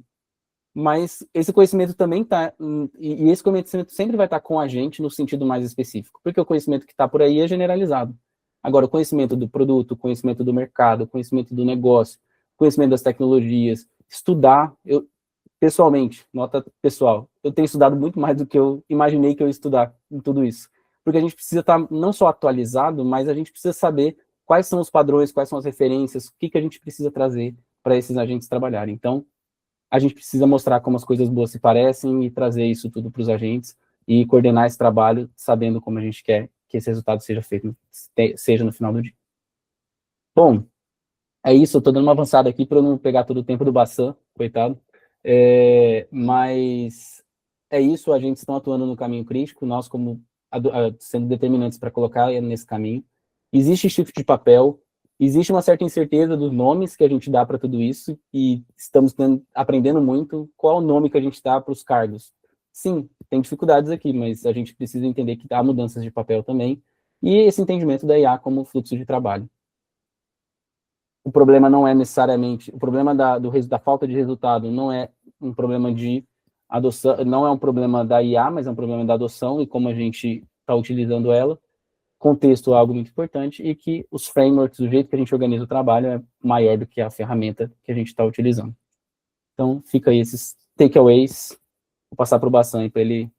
Mas esse conhecimento também e esse conhecimento sempre vai estar com a gente no sentido mais específico, porque o conhecimento que está por aí é generalizado. Agora, o conhecimento do produto, o conhecimento do mercado, o conhecimento do negócio, o conhecimento das tecnologias, estudar, pessoalmente, nota pessoal, eu tenho estudado muito mais do que eu imaginei que eu ia estudar em tudo isso, porque a gente precisa estar não só atualizado, mas a gente precisa saber quais são os padrões, quais são as referências, o que a gente precisa trazer para esses agentes trabalharem. Então, a gente precisa mostrar como as coisas boas se parecem e trazer isso tudo para os agentes e coordenar esse trabalho sabendo como a gente quer que esse resultado seja feito, seja no final do dia. Bom, é isso, eu estou dando uma avançada aqui para eu não pegar todo o tempo do Bassan, coitado, mas é isso, os agentes estão atuando no caminho crítico, nós como sendo determinantes para colocar nesse caminho. Existe shift de papel, existe uma certa incerteza dos nomes que a gente dá para tudo isso, e estamos aprendendo muito qual o nome que a gente dá para os cargos. Sim, tem dificuldades aqui, mas a gente precisa entender que há mudanças de papel também, e esse entendimento da IA como fluxo de trabalho. O problema não é necessariamente, o problema da falta de resultado não é um problema de adoção, não é um problema da IA, mas é um problema da adoção e como a gente está utilizando ela. Contexto é algo muito importante e que os frameworks, o jeito que a gente organiza o trabalho é maior do que a ferramenta que a gente está utilizando. Então, fica aí esses takeaways. Vou passar para o Bassan para ele.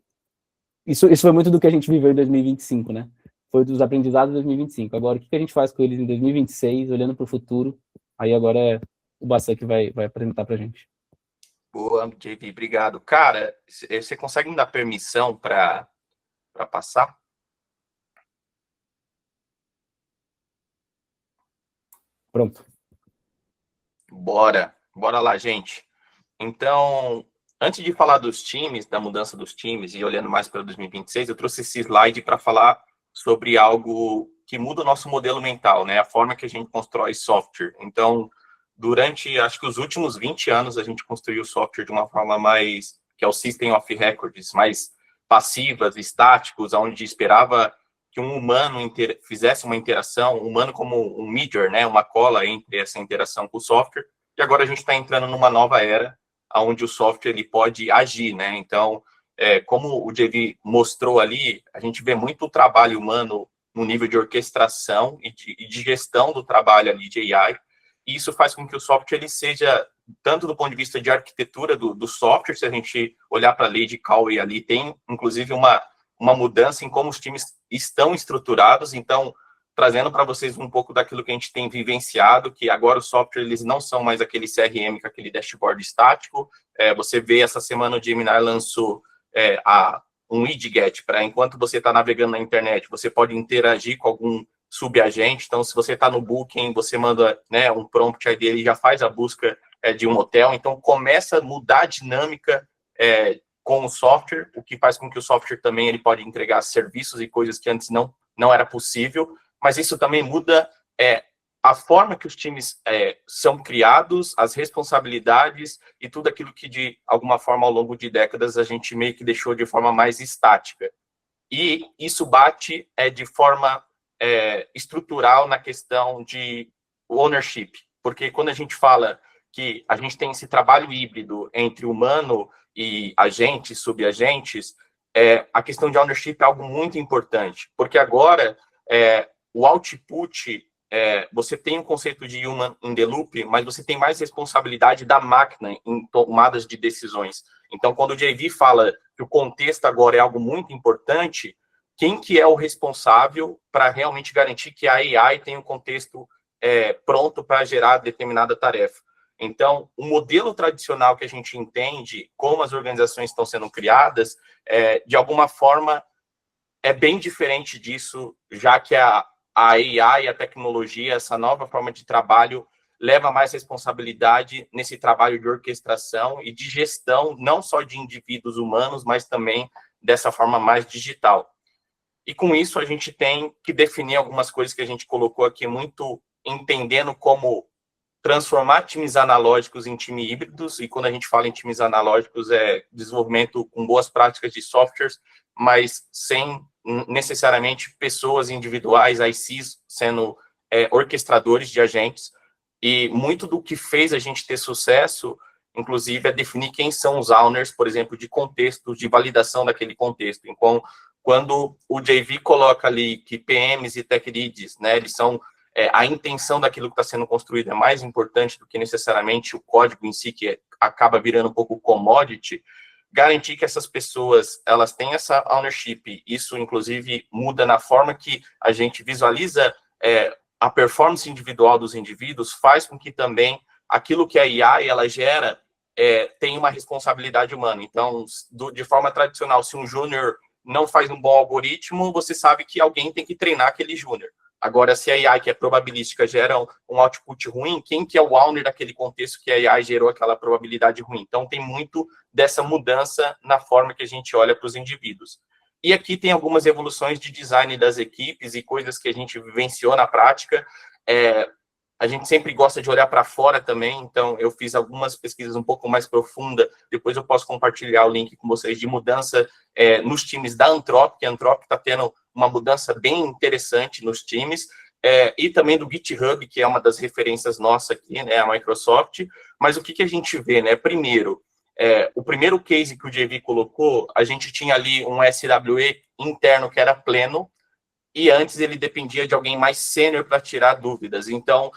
Isso foi muito do que a gente viveu em 2025, né? Foi dos aprendizados de 2025. Agora, o que a gente faz com eles em 2026, olhando para o futuro? Aí agora é o Bassan que vai apresentar para a gente. Boa, JV, obrigado. Cara, você consegue me dar permissão para passar? Pronto. Bora lá, gente. Então, antes de falar dos times, da mudança dos times e olhando mais para 2026, eu trouxe esse slide para falar sobre algo que muda o nosso modelo mental, né? A forma que a gente constrói software. Então, durante, acho que os últimos 20 anos, a gente construiu software de uma forma mais, que é o System of Records, mais passivas, estáticos, onde esperava que um humano fizesse uma interação, um humano como um mediator, né? Uma cola entre essa interação com o software. E agora a gente está entrando numa nova era, onde o software ele pode agir, né? Então, como o JV mostrou ali, a gente vê muito o trabalho humano no nível de orquestração e de gestão do trabalho ali de AI, e isso faz com que o software ele seja, tanto do ponto de vista de arquitetura do software, se a gente olhar para a lei de Coway ali, tem inclusive uma mudança em como os times estão estruturados, então, trazendo para vocês um pouco daquilo que a gente tem vivenciado, que agora os softwares eles não são mais aquele CRM com aquele dashboard estático. Você vê, essa semana o Gemini lançou um widget para, enquanto você está navegando na internet, você pode interagir com algum subagente. Então, se você está no Booking, você manda, né, um prompt aí dele, já faz a busca de um hotel. Então, começa a mudar a dinâmica com o software, o que faz com que o software também ele pode entregar serviços e coisas que antes não era possível, mas isso também muda a forma que os times são criados, as responsabilidades e tudo aquilo que, de alguma forma, ao longo de décadas, a gente meio que deixou de forma mais estática. E isso bate de forma estrutural na questão de ownership, porque quando a gente fala que a gente tem esse trabalho híbrido entre humano e agentes, subagentes, a questão de ownership é algo muito importante, porque agora o output, você tem um conceito de human in the loop, mas você tem mais responsabilidade da máquina em tomadas de decisões. Então, quando o JV fala que o contexto agora é algo muito importante, quem que é o responsável para realmente garantir que a AI tem um contexto pronto para gerar determinada tarefa? Então, o modelo tradicional que a gente entende, como as organizações estão sendo criadas, de alguma forma, é bem diferente disso, já que a AI, a tecnologia, essa nova forma de trabalho, leva mais responsabilidade nesse trabalho de orquestração e de gestão, não só de indivíduos humanos, mas também dessa forma mais digital. E com isso, a gente tem que definir algumas coisas que a gente colocou aqui, muito entendendo como transformar times analógicos em times híbridos, e quando a gente fala em times analógicos, é desenvolvimento com boas práticas de softwares, mas sem necessariamente pessoas individuais, ICs, sendo orquestradores de agentes. E muito do que fez a gente ter sucesso, inclusive, é definir quem são os owners, por exemplo, de contexto, de validação daquele contexto. Então, quando o JV coloca ali que PMs e Tech Leads, né, eles são a intenção daquilo que está sendo construído é mais importante do que necessariamente o código em si, que acaba virando um pouco commodity, garantir que essas pessoas elas têm essa ownership. Isso, inclusive, muda na forma que a gente visualiza a performance individual dos indivíduos, faz com que também aquilo que a AI ela gera tenha uma responsabilidade humana. Então, de forma tradicional, se um júnior não faz um bom algoritmo, você sabe que alguém tem que treinar aquele júnior. Agora, se a AI, que é probabilística, gera um output ruim, quem que é o owner daquele contexto que a AI gerou aquela probabilidade ruim? Então, tem muito dessa mudança na forma que a gente olha para os indivíduos. E aqui tem algumas evoluções de design das equipes e coisas que a gente vivenciou na prática. A gente sempre gosta de olhar para fora também, então eu fiz algumas pesquisas um pouco mais profundas, depois eu posso compartilhar o link com vocês, de mudança nos times da Anthropic. A Anthropic está tendo uma mudança bem interessante nos times, e também do GitHub, que é uma das referências nossas aqui, né, a Microsoft. Mas o que a gente vê, né? Primeiro, o primeiro case que o JV colocou, a gente tinha ali um SWE interno que era pleno, e antes ele dependia de alguém mais sênior para tirar dúvidas. Então,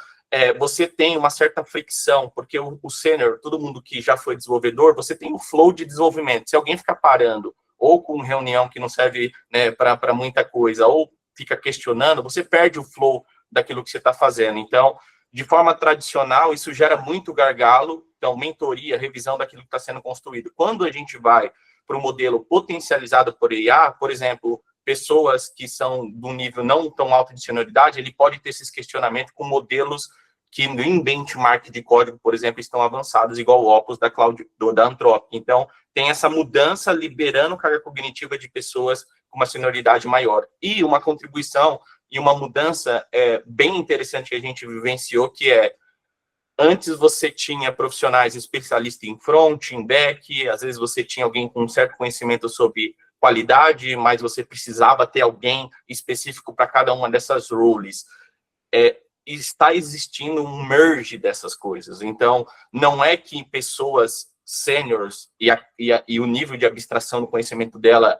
você tem uma certa fricção, porque o sênior, todo mundo que já foi desenvolvedor, você tem um flow de desenvolvimento. Se alguém ficar parando, ou com reunião que não serve, né, para muita coisa, ou fica questionando, você perde o flow daquilo que você está fazendo. Então, de forma tradicional, isso gera muito gargalo. Então, mentoria, revisão daquilo que está sendo construído. Quando a gente vai para um modelo potencializado por IA, por exemplo, pessoas que são de um nível não tão alto de senioridade, ele pode ter esses questionamentos com modelos que em benchmark de código, por exemplo, estão avançados, igual o Opus da Anthropic. Então, tem essa mudança liberando carga cognitiva de pessoas com uma senioridade maior. E uma contribuição e uma mudança bem interessante que a gente vivenciou, que antes você tinha profissionais especialistas em front, em back, às vezes você tinha alguém com um certo conhecimento sobre qualidade, mas você precisava ter alguém específico para cada uma dessas roles. Está existindo um merge dessas coisas. Então, não é que pessoas seniors e o nível de abstração do conhecimento dela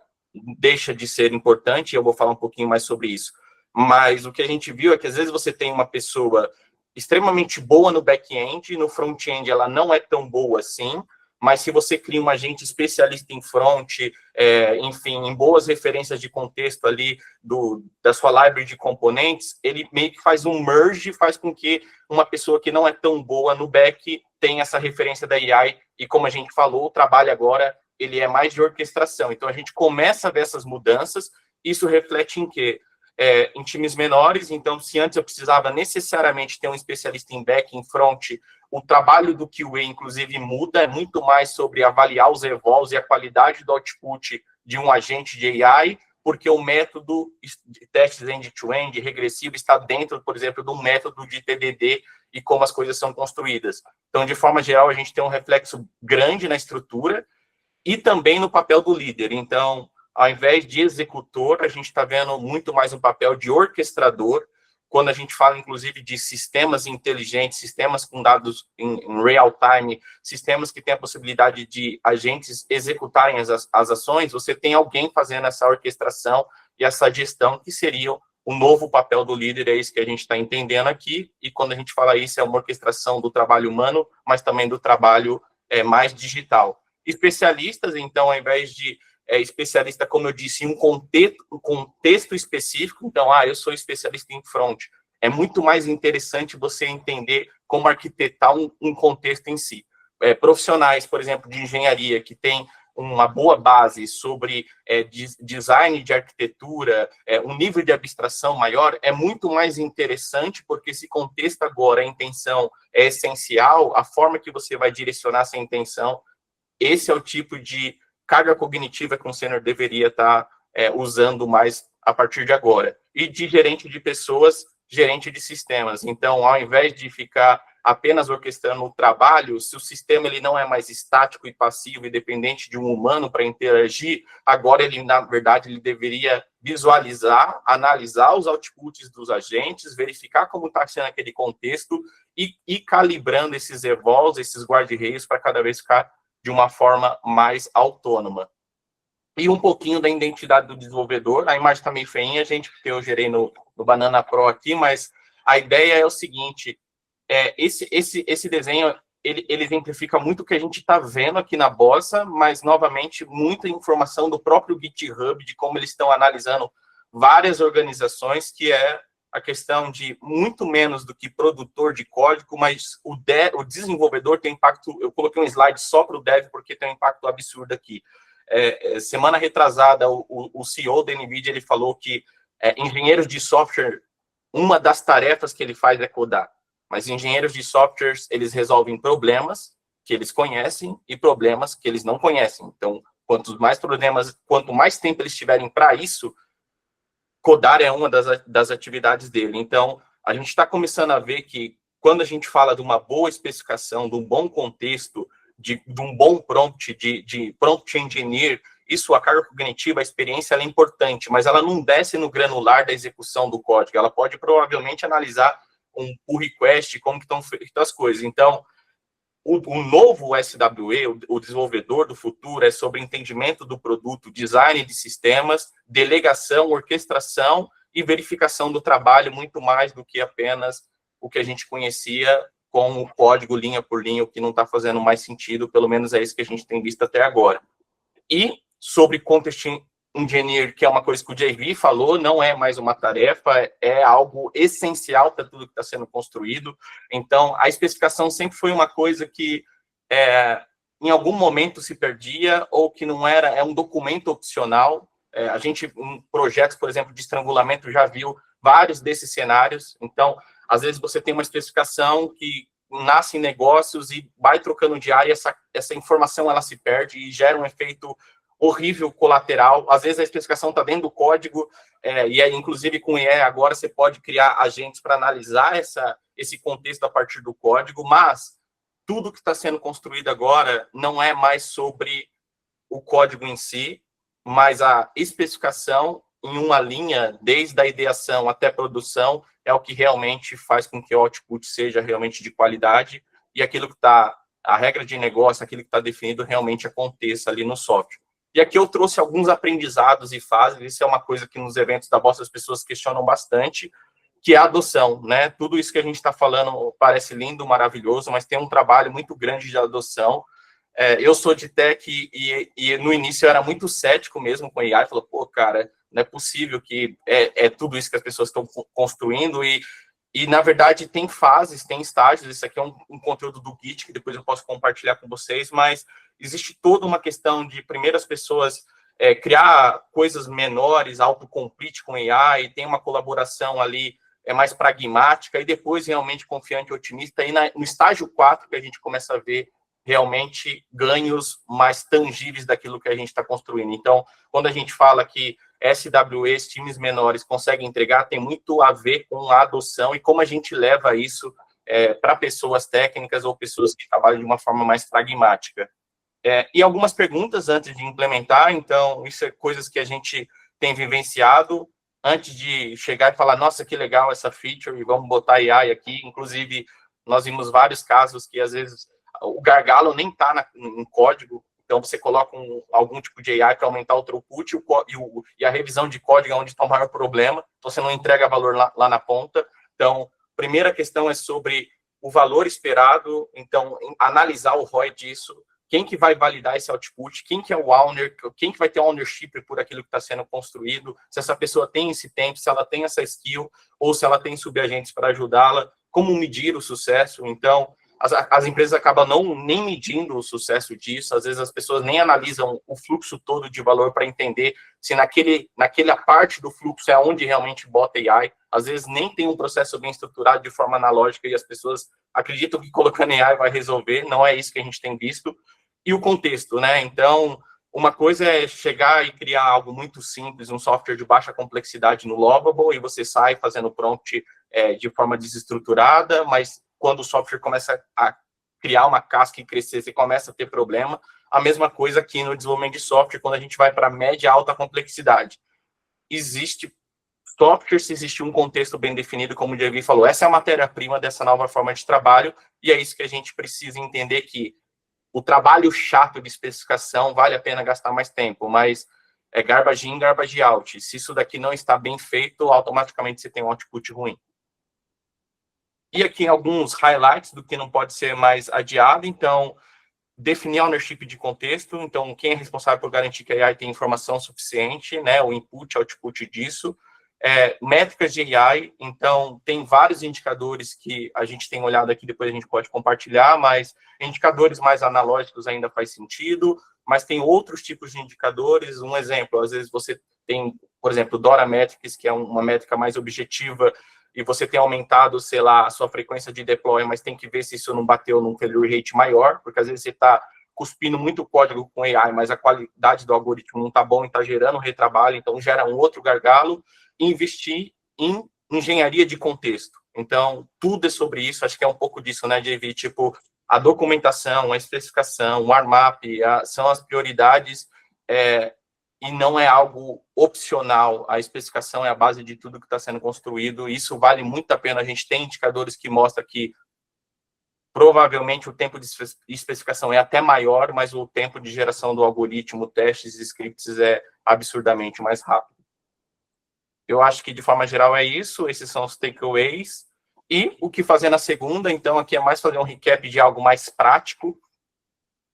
deixa de ser importante, eu vou falar um pouquinho mais sobre isso. Mas o que a gente viu é que, às vezes, você tem uma pessoa extremamente boa no back-end, no front-end ela não é tão boa assim, mas se você cria um agente especialista em front, enfim, em boas referências de contexto ali da sua library de componentes, ele meio que faz um merge, faz com que uma pessoa que não é tão boa no back tenha essa referência da AI, e como a gente falou, o trabalho agora ele é mais de orquestração. Então, a gente começa a ver essas mudanças, isso reflete em quê? Em times menores. Então, se antes eu precisava necessariamente ter um especialista em back, em front, o trabalho do QA, inclusive, muda, é muito mais sobre avaliar os evols e a qualidade do output de um agente de AI, porque o método de testes end-to-end, regressivo, está dentro, por exemplo, do método de TDD e como as coisas são construídas. Então, de forma geral, a gente tem um reflexo grande na estrutura e também no papel do líder. Então, ao invés de executor, a gente está vendo muito mais um papel de orquestrador, quando a gente fala, inclusive, de sistemas inteligentes, sistemas com dados em real time, sistemas que têm a possibilidade de agentes executarem as ações, você tem alguém fazendo essa orquestração e essa gestão, que seria o novo papel do líder, é isso que a gente está entendendo aqui, e quando a gente fala isso, é uma orquestração do trabalho humano, mas também do trabalho mais digital. Especialistas, então, ao invés de especialista, como eu disse, em um contexto específico. Então, eu sou especialista em front. É muito mais interessante você entender como arquitetar um contexto em si. Profissionais, por exemplo, de engenharia, que tem uma boa base sobre design de arquitetura, um nível de abstração maior, é muito mais interessante, porque esse contexto agora, a intenção é essencial, a forma que você vai direcionar essa intenção, esse é o tipo de carga cognitiva que um sênior deveria estar usando mais a partir de agora. E de gerente de pessoas, gerente de sistemas. Então, ao invés de ficar apenas orquestrando o trabalho, se o sistema ele não é mais estático e passivo e dependente de um humano para interagir, agora ele, na verdade, ele deveria visualizar, analisar os outputs dos agentes, verificar como está sendo aquele contexto e calibrando esses evols, esses guarda-reios, para cada vez ficar de uma forma mais autônoma. E um pouquinho da identidade do desenvolvedor. A imagem está meio feinha, gente, porque eu gerei no Banana Pro aqui, mas a ideia é o seguinte, esse desenho, ele exemplifica muito o que a gente está vendo aqui na Bossa, mas, novamente, muita informação do próprio GitHub, de como eles estão analisando várias organizações, que é a questão de muito menos do que produtor de código, mas o desenvolvedor tem impacto. Eu coloquei um slide só para o dev, porque tem um impacto absurdo aqui. Semana retrasada, o CEO da NVIDIA ele falou que engenheiros de software, uma das tarefas que ele faz é codar, mas engenheiros de softwares, eles resolvem problemas que eles conhecem e problemas que eles não conhecem. Então, quanto mais tempo eles tiverem para isso, codar é uma das atividades dele. Então, a gente está começando a ver que, quando a gente fala de uma boa especificação, de um bom contexto, de um bom prompt, de prompt engineer, isso, a carga cognitiva, a experiência, ela é importante, mas ela não desce no granular da execução do código. Ela pode, provavelmente, analisar um pull request, como que estão feitas as coisas. Então, o novo SWE, o desenvolvedor do futuro, é sobre entendimento do produto, design de sistemas, delegação, orquestração e verificação do trabalho, muito mais do que apenas o que a gente conhecia com o código linha por linha, o que não está fazendo mais sentido, pelo menos é isso que a gente tem visto até agora. E sobre Context Engineer, que é uma coisa que o JV falou, não é mais uma tarefa, é algo essencial para tudo que está sendo construído. Então, a especificação sempre foi uma coisa que em algum momento se perdia, ou que não era, é um documento opcional. A gente, em projetos, por exemplo, de estrangulamento, já viu vários desses cenários. Então, às vezes você tem uma especificação que nasce em negócios e vai trocando de área, essa informação ela se perde e gera um efeito horrível colateral. Às vezes a especificação está dentro do código, e aí, inclusive com o IE agora você pode criar agentes para analisar esse contexto a partir do código, mas tudo que está sendo construído agora não é mais sobre o código em si, mas a especificação em uma linha, desde a ideação até a produção, é o que realmente faz com que o output seja realmente de qualidade e aquilo que está, a regra de negócio, aquilo que está definido realmente aconteça ali no software. E aqui eu trouxe alguns aprendizados e fases, isso é uma coisa que nos eventos da Bossa as pessoas questionam bastante, que é a adoção, né? Tudo isso que a gente está falando parece lindo, maravilhoso, mas tem um trabalho muito grande de adoção. Eu sou de tech e no início eu era muito cético mesmo com AI, falou, pô, cara, não é possível que tudo isso que as pessoas estão construindo e, na verdade, tem fases, tem estágios, isso aqui é um conteúdo do Git, que depois eu posso compartilhar com vocês, mas existe toda uma questão de, primeiro, as pessoas criar coisas menores, autocomplete com AI, tem uma colaboração ali mais pragmática, e depois realmente confiante e otimista, e no estágio 4 que a gente começa a ver realmente ganhos mais tangíveis daquilo que a gente está construindo. Então, quando a gente fala que SWEs, times menores, conseguem entregar, tem muito a ver com a adoção e como a gente leva isso para pessoas técnicas ou pessoas que trabalham de uma forma mais pragmática. E algumas perguntas antes de implementar, então, isso é coisas que a gente tem vivenciado antes de chegar e falar, nossa, que legal essa feature, e vamos botar AI aqui. Inclusive, nós vimos vários casos que, às vezes, o gargalo nem está em código, então você coloca algum tipo de AI para aumentar o throughput e a revisão de código é onde está o maior problema, então você não entrega valor lá na ponta. Então, primeira questão é sobre o valor esperado, então, analisar o ROI disso, quem que vai validar esse output, quem que é o owner, quem que vai ter ownership por aquilo que está sendo construído, se essa pessoa tem esse tempo, se ela tem essa skill, ou se ela tem subagentes para ajudá-la, como medir o sucesso. Então, as empresas acabam nem medindo o sucesso disso, às vezes as pessoas nem analisam o fluxo todo de valor para entender se naquela parte do fluxo é onde realmente bota AI, às vezes nem tem um processo bem estruturado de forma analógica e as pessoas acreditam que colocando AI vai resolver, não é isso que a gente tem visto. E o contexto, né? Então, uma coisa é chegar e criar algo muito simples, um software de baixa complexidade no Lovable, e você sai fazendo prompt de forma desestruturada, mas quando o software começa a criar uma casca e crescer, você começa a ter problema. A mesma coisa aqui no desenvolvimento de software, quando a gente vai para média e alta complexidade. Existe software se existe um contexto bem definido, como o JV falou. Essa é a matéria-prima dessa nova forma de trabalho, e é isso que a gente precisa entender, que o trabalho chato de especificação vale a pena gastar mais tempo, mas é garbage in, garbage out. Se isso daqui não está bem feito, automaticamente você tem um output ruim. E aqui alguns highlights do que não pode ser mais adiado. Então, definir a ownership de contexto. Então, quem é responsável por garantir que a AI tem informação suficiente, né? O input, output disso. Métricas de AI. Então, tem vários indicadores que a gente tem olhado aqui, depois a gente pode compartilhar, mas indicadores mais analógicos ainda faz sentido, mas tem outros tipos de indicadores. Um exemplo, às vezes você tem, por exemplo, Dora Metrics, que é uma métrica mais objetiva, e você tem aumentado, sei lá, a sua frequência de deploy, mas tem que ver se isso não bateu num failure rate maior, porque às vezes você está cuspindo muito código com AI, mas a qualidade do algoritmo não está bom e está gerando retrabalho, então gera um outro gargalo. E investir em engenharia de contexto. Então, tudo é sobre isso, acho que é um pouco disso, né, JV? Tipo, a documentação, a especificação, o warm-up, são as prioridades, e não é algo opcional. A especificação é a base de tudo que está sendo construído, e isso vale muito a pena. A gente tem indicadores que mostram que provavelmente o tempo de especificação é até maior, mas o tempo de geração do algoritmo, testes e scripts é absurdamente mais rápido. Eu acho que, de forma geral, é isso. Esses são os takeaways. E o que fazer na segunda, então, aqui é mais fazer um recap de algo mais prático,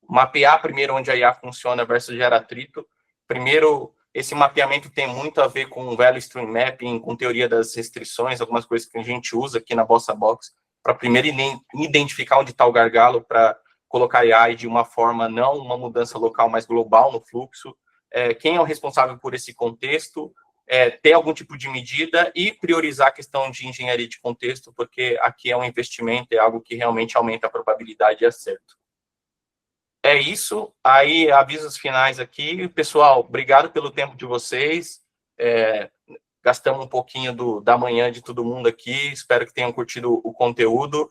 mapear primeiro onde a IA funciona versus gera atrito. Primeiro, esse mapeamento tem muito a ver com o Value Stream Mapping, com teoria das restrições, algumas coisas que a gente usa aqui na Bossa Box, para primeiro identificar onde está o gargalo, para colocar AI de uma forma, não uma mudança local, mas global no fluxo. Quem é o responsável por esse contexto? Ter algum tipo de medida e priorizar a questão de engenharia de contexto, porque aqui é um investimento, é algo que realmente aumenta a probabilidade de acerto. É isso. Aí, avisos finais aqui. Pessoal, obrigado pelo tempo de vocês. Gastamos um pouquinho da manhã de todo mundo aqui. Espero que tenham curtido o conteúdo.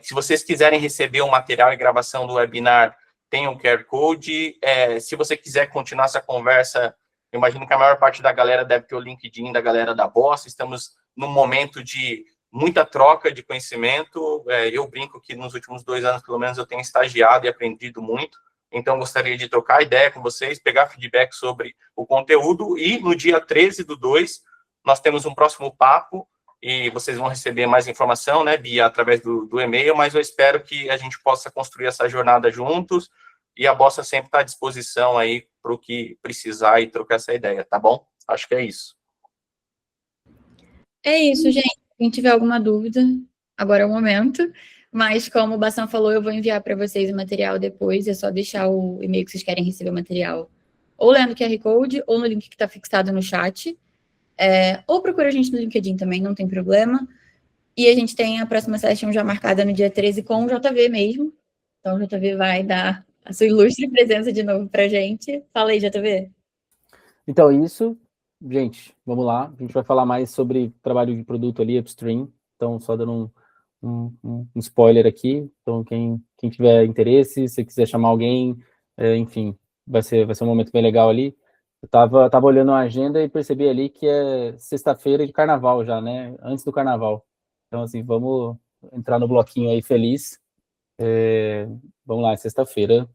Se vocês quiserem receber o material e gravação do webinar, tem um QR Code. Se você quiser continuar essa conversa, eu imagino que a maior parte da galera deve ter o LinkedIn da galera da Bossa. Estamos num momento de muita troca de conhecimento. Eu brinco que nos últimos 2 anos, pelo menos, eu tenho estagiado e aprendido muito. Então, gostaria de trocar ideia com vocês, pegar feedback sobre o conteúdo. E no dia 13/2, nós temos um próximo papo e vocês vão receber mais informação, né, Bia, através do e-mail, mas eu espero que a gente possa construir essa jornada juntos e a Bossa sempre está à disposição aí para o que precisar e trocar essa ideia, tá bom? Acho que é isso. É isso, gente. Quem tiver alguma dúvida, agora é o momento. Mas, como o Bassam falou, eu vou enviar para vocês o material depois. É só deixar o e-mail que vocês querem receber o material. Ou lendo o QR Code, ou no link que está fixado no chat. Ou procura a gente no LinkedIn também, não tem problema. E a gente tem a próxima session já marcada no dia 13 com o JV mesmo. Então, o JV vai dar a sua ilustre presença de novo para a gente. Fala aí, JV. Então, isso, gente, vamos lá. A gente vai falar mais sobre trabalho de produto ali, upstream. Então, só dando um spoiler aqui. Então, quem tiver interesse, se quiser chamar alguém, enfim, vai ser um momento bem legal ali. Eu tava olhando a agenda e percebi ali que é sexta-feira de carnaval já, né? Antes do carnaval. Então, assim, vamos entrar no bloquinho aí feliz. Vamos lá, é sexta-feira.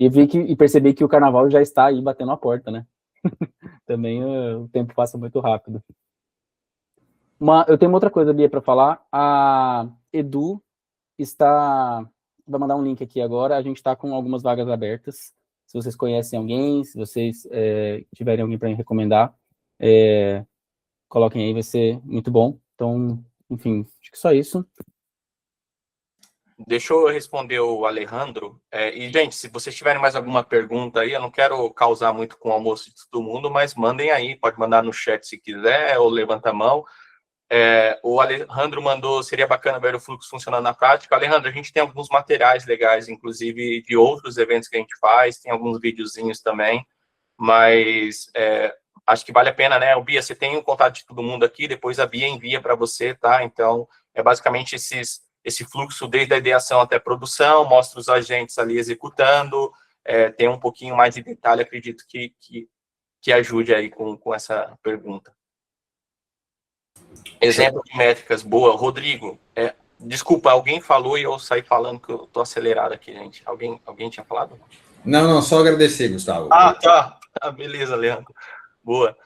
E percebi que o carnaval já está aí batendo a porta, né? Também o tempo passa muito rápido. Eu tenho uma outra coisa, Bia, para falar. A Edu vai mandar um link aqui agora. A gente está com algumas vagas abertas. Se vocês conhecem alguém, se vocês tiverem alguém para recomendar, coloquem aí, vai ser muito bom. Então, enfim, acho que só isso. Deixa eu responder o Alejandro. E, gente, se vocês tiverem mais alguma pergunta aí, eu não quero causar muito com o almoço de todo mundo, mas mandem aí, pode mandar no chat se quiser, ou levanta a mão. O Alejandro mandou, seria bacana ver o fluxo funcionando na prática. Alejandro, a gente tem alguns materiais legais, inclusive de outros eventos que a gente faz, tem alguns videozinhos também, mas acho que vale a pena, né? O Bia, você tem o contato de todo mundo aqui, depois a Bia envia para você, tá? Então, é basicamente esse fluxo desde a ideação até a produção, mostra os agentes ali executando, tem um pouquinho mais de detalhe, acredito que ajude aí com essa pergunta. Exemplo de métricas, boa. Rodrigo, desculpa, alguém falou e eu saí falando que eu tô acelerado aqui, gente. Alguém tinha falado? Não, só agradecer, Gustavo. Tá. Beleza, Leandro. Boa.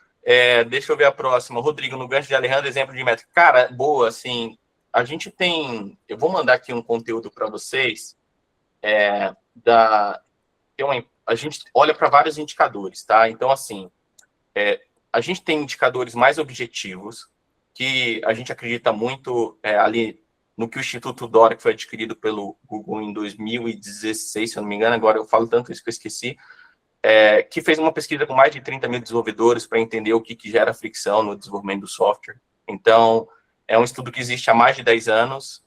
Deixa eu ver a próxima. Rodrigo, no gancho de Alejandro, exemplo de métrica. Cara, boa, assim, a gente tem... Eu vou mandar aqui um conteúdo para vocês. A gente olha para vários indicadores, tá? Então, assim, a gente tem indicadores mais objetivos, que a gente acredita muito ali no que o Instituto Dora, que foi adquirido pelo Google em 2016, se eu não me engano, agora eu falo tanto isso que eu esqueci, que fez uma pesquisa com mais de 30 mil desenvolvedores para entender o que gera fricção no desenvolvimento do software. Então, é um estudo que existe há mais de 10 anos,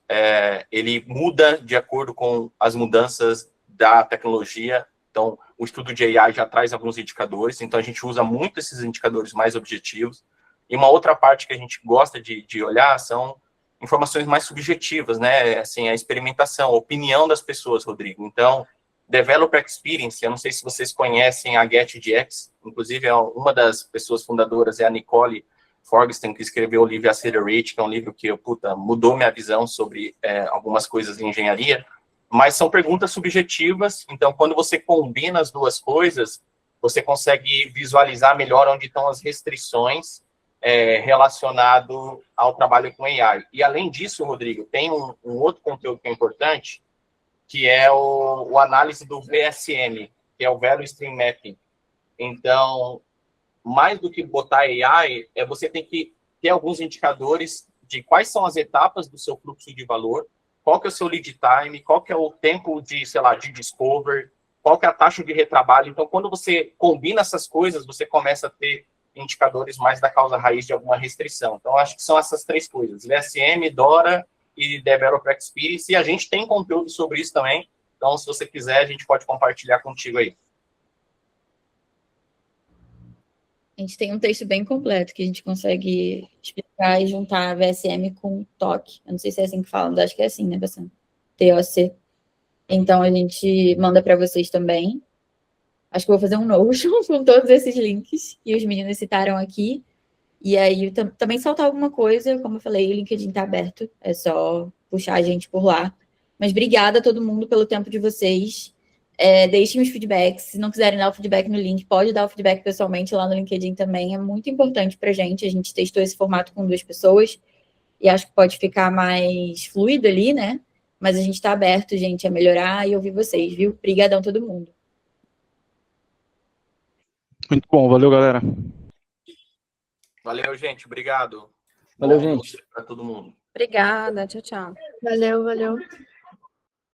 ele muda de acordo com as mudanças da tecnologia. Então, o estudo de AI já traz alguns indicadores, então a gente usa muito esses indicadores mais objetivos. E uma outra parte que a gente gosta de olhar são informações mais subjetivas, né? Assim, a experimentação, a opinião das pessoas, Rodrigo. Então, Developer Experience, eu não sei se vocês conhecem a GetDX, inclusive uma das pessoas fundadoras é a Nicole Forgeston, que escreveu o livro Accelerate, que é um livro que mudou minha visão sobre algumas coisas de engenharia, mas são perguntas subjetivas, então quando você combina as duas coisas, você consegue visualizar melhor onde estão as restrições relacionado ao trabalho com AI. E, além disso, Rodrigo, tem um outro conteúdo que é importante, que é o análise do VSM, que é o Value Stream Mapping. Então, mais do que botar AI, você tem que ter alguns indicadores de quais são as etapas do seu fluxo de valor, qual que é o seu lead time, qual que é o tempo de, sei lá, de discover, qual que é a taxa de retrabalho. Então, quando você combina essas coisas, você começa a ter indicadores mais da causa raiz de alguma restrição. Então, acho que são essas três coisas, VSM, DORA e Developer Experience, e a gente tem conteúdo sobre isso também. Então, se você quiser, a gente pode compartilhar contigo aí. A gente tem um texto bem completo que a gente consegue explicar e juntar a VSM com TOC. Eu não sei se é assim que fala, mas acho que é assim, né, Bassam? TOC. Então, a gente manda para vocês também. Acho que eu vou fazer um Notion com todos esses links que os meninos citaram aqui. E aí, também soltar alguma coisa, como eu falei, o LinkedIn está aberto. É só puxar a gente por lá. Mas obrigada a todo mundo pelo tempo de vocês. Deixem os feedbacks. Se não quiserem dar o feedback no link, pode dar o feedback pessoalmente lá no LinkedIn também. É muito importante para a gente. A gente testou esse formato com 2 pessoas e acho que pode ficar mais fluido ali, né? Mas a gente está aberto, gente, a melhorar e ouvir vocês, viu? Obrigadão todo mundo. Muito bom, valeu, galera. Valeu, gente. Obrigado. Valeu, Bom gente. para todo mundo. Obrigada, tchau, tchau. Valeu.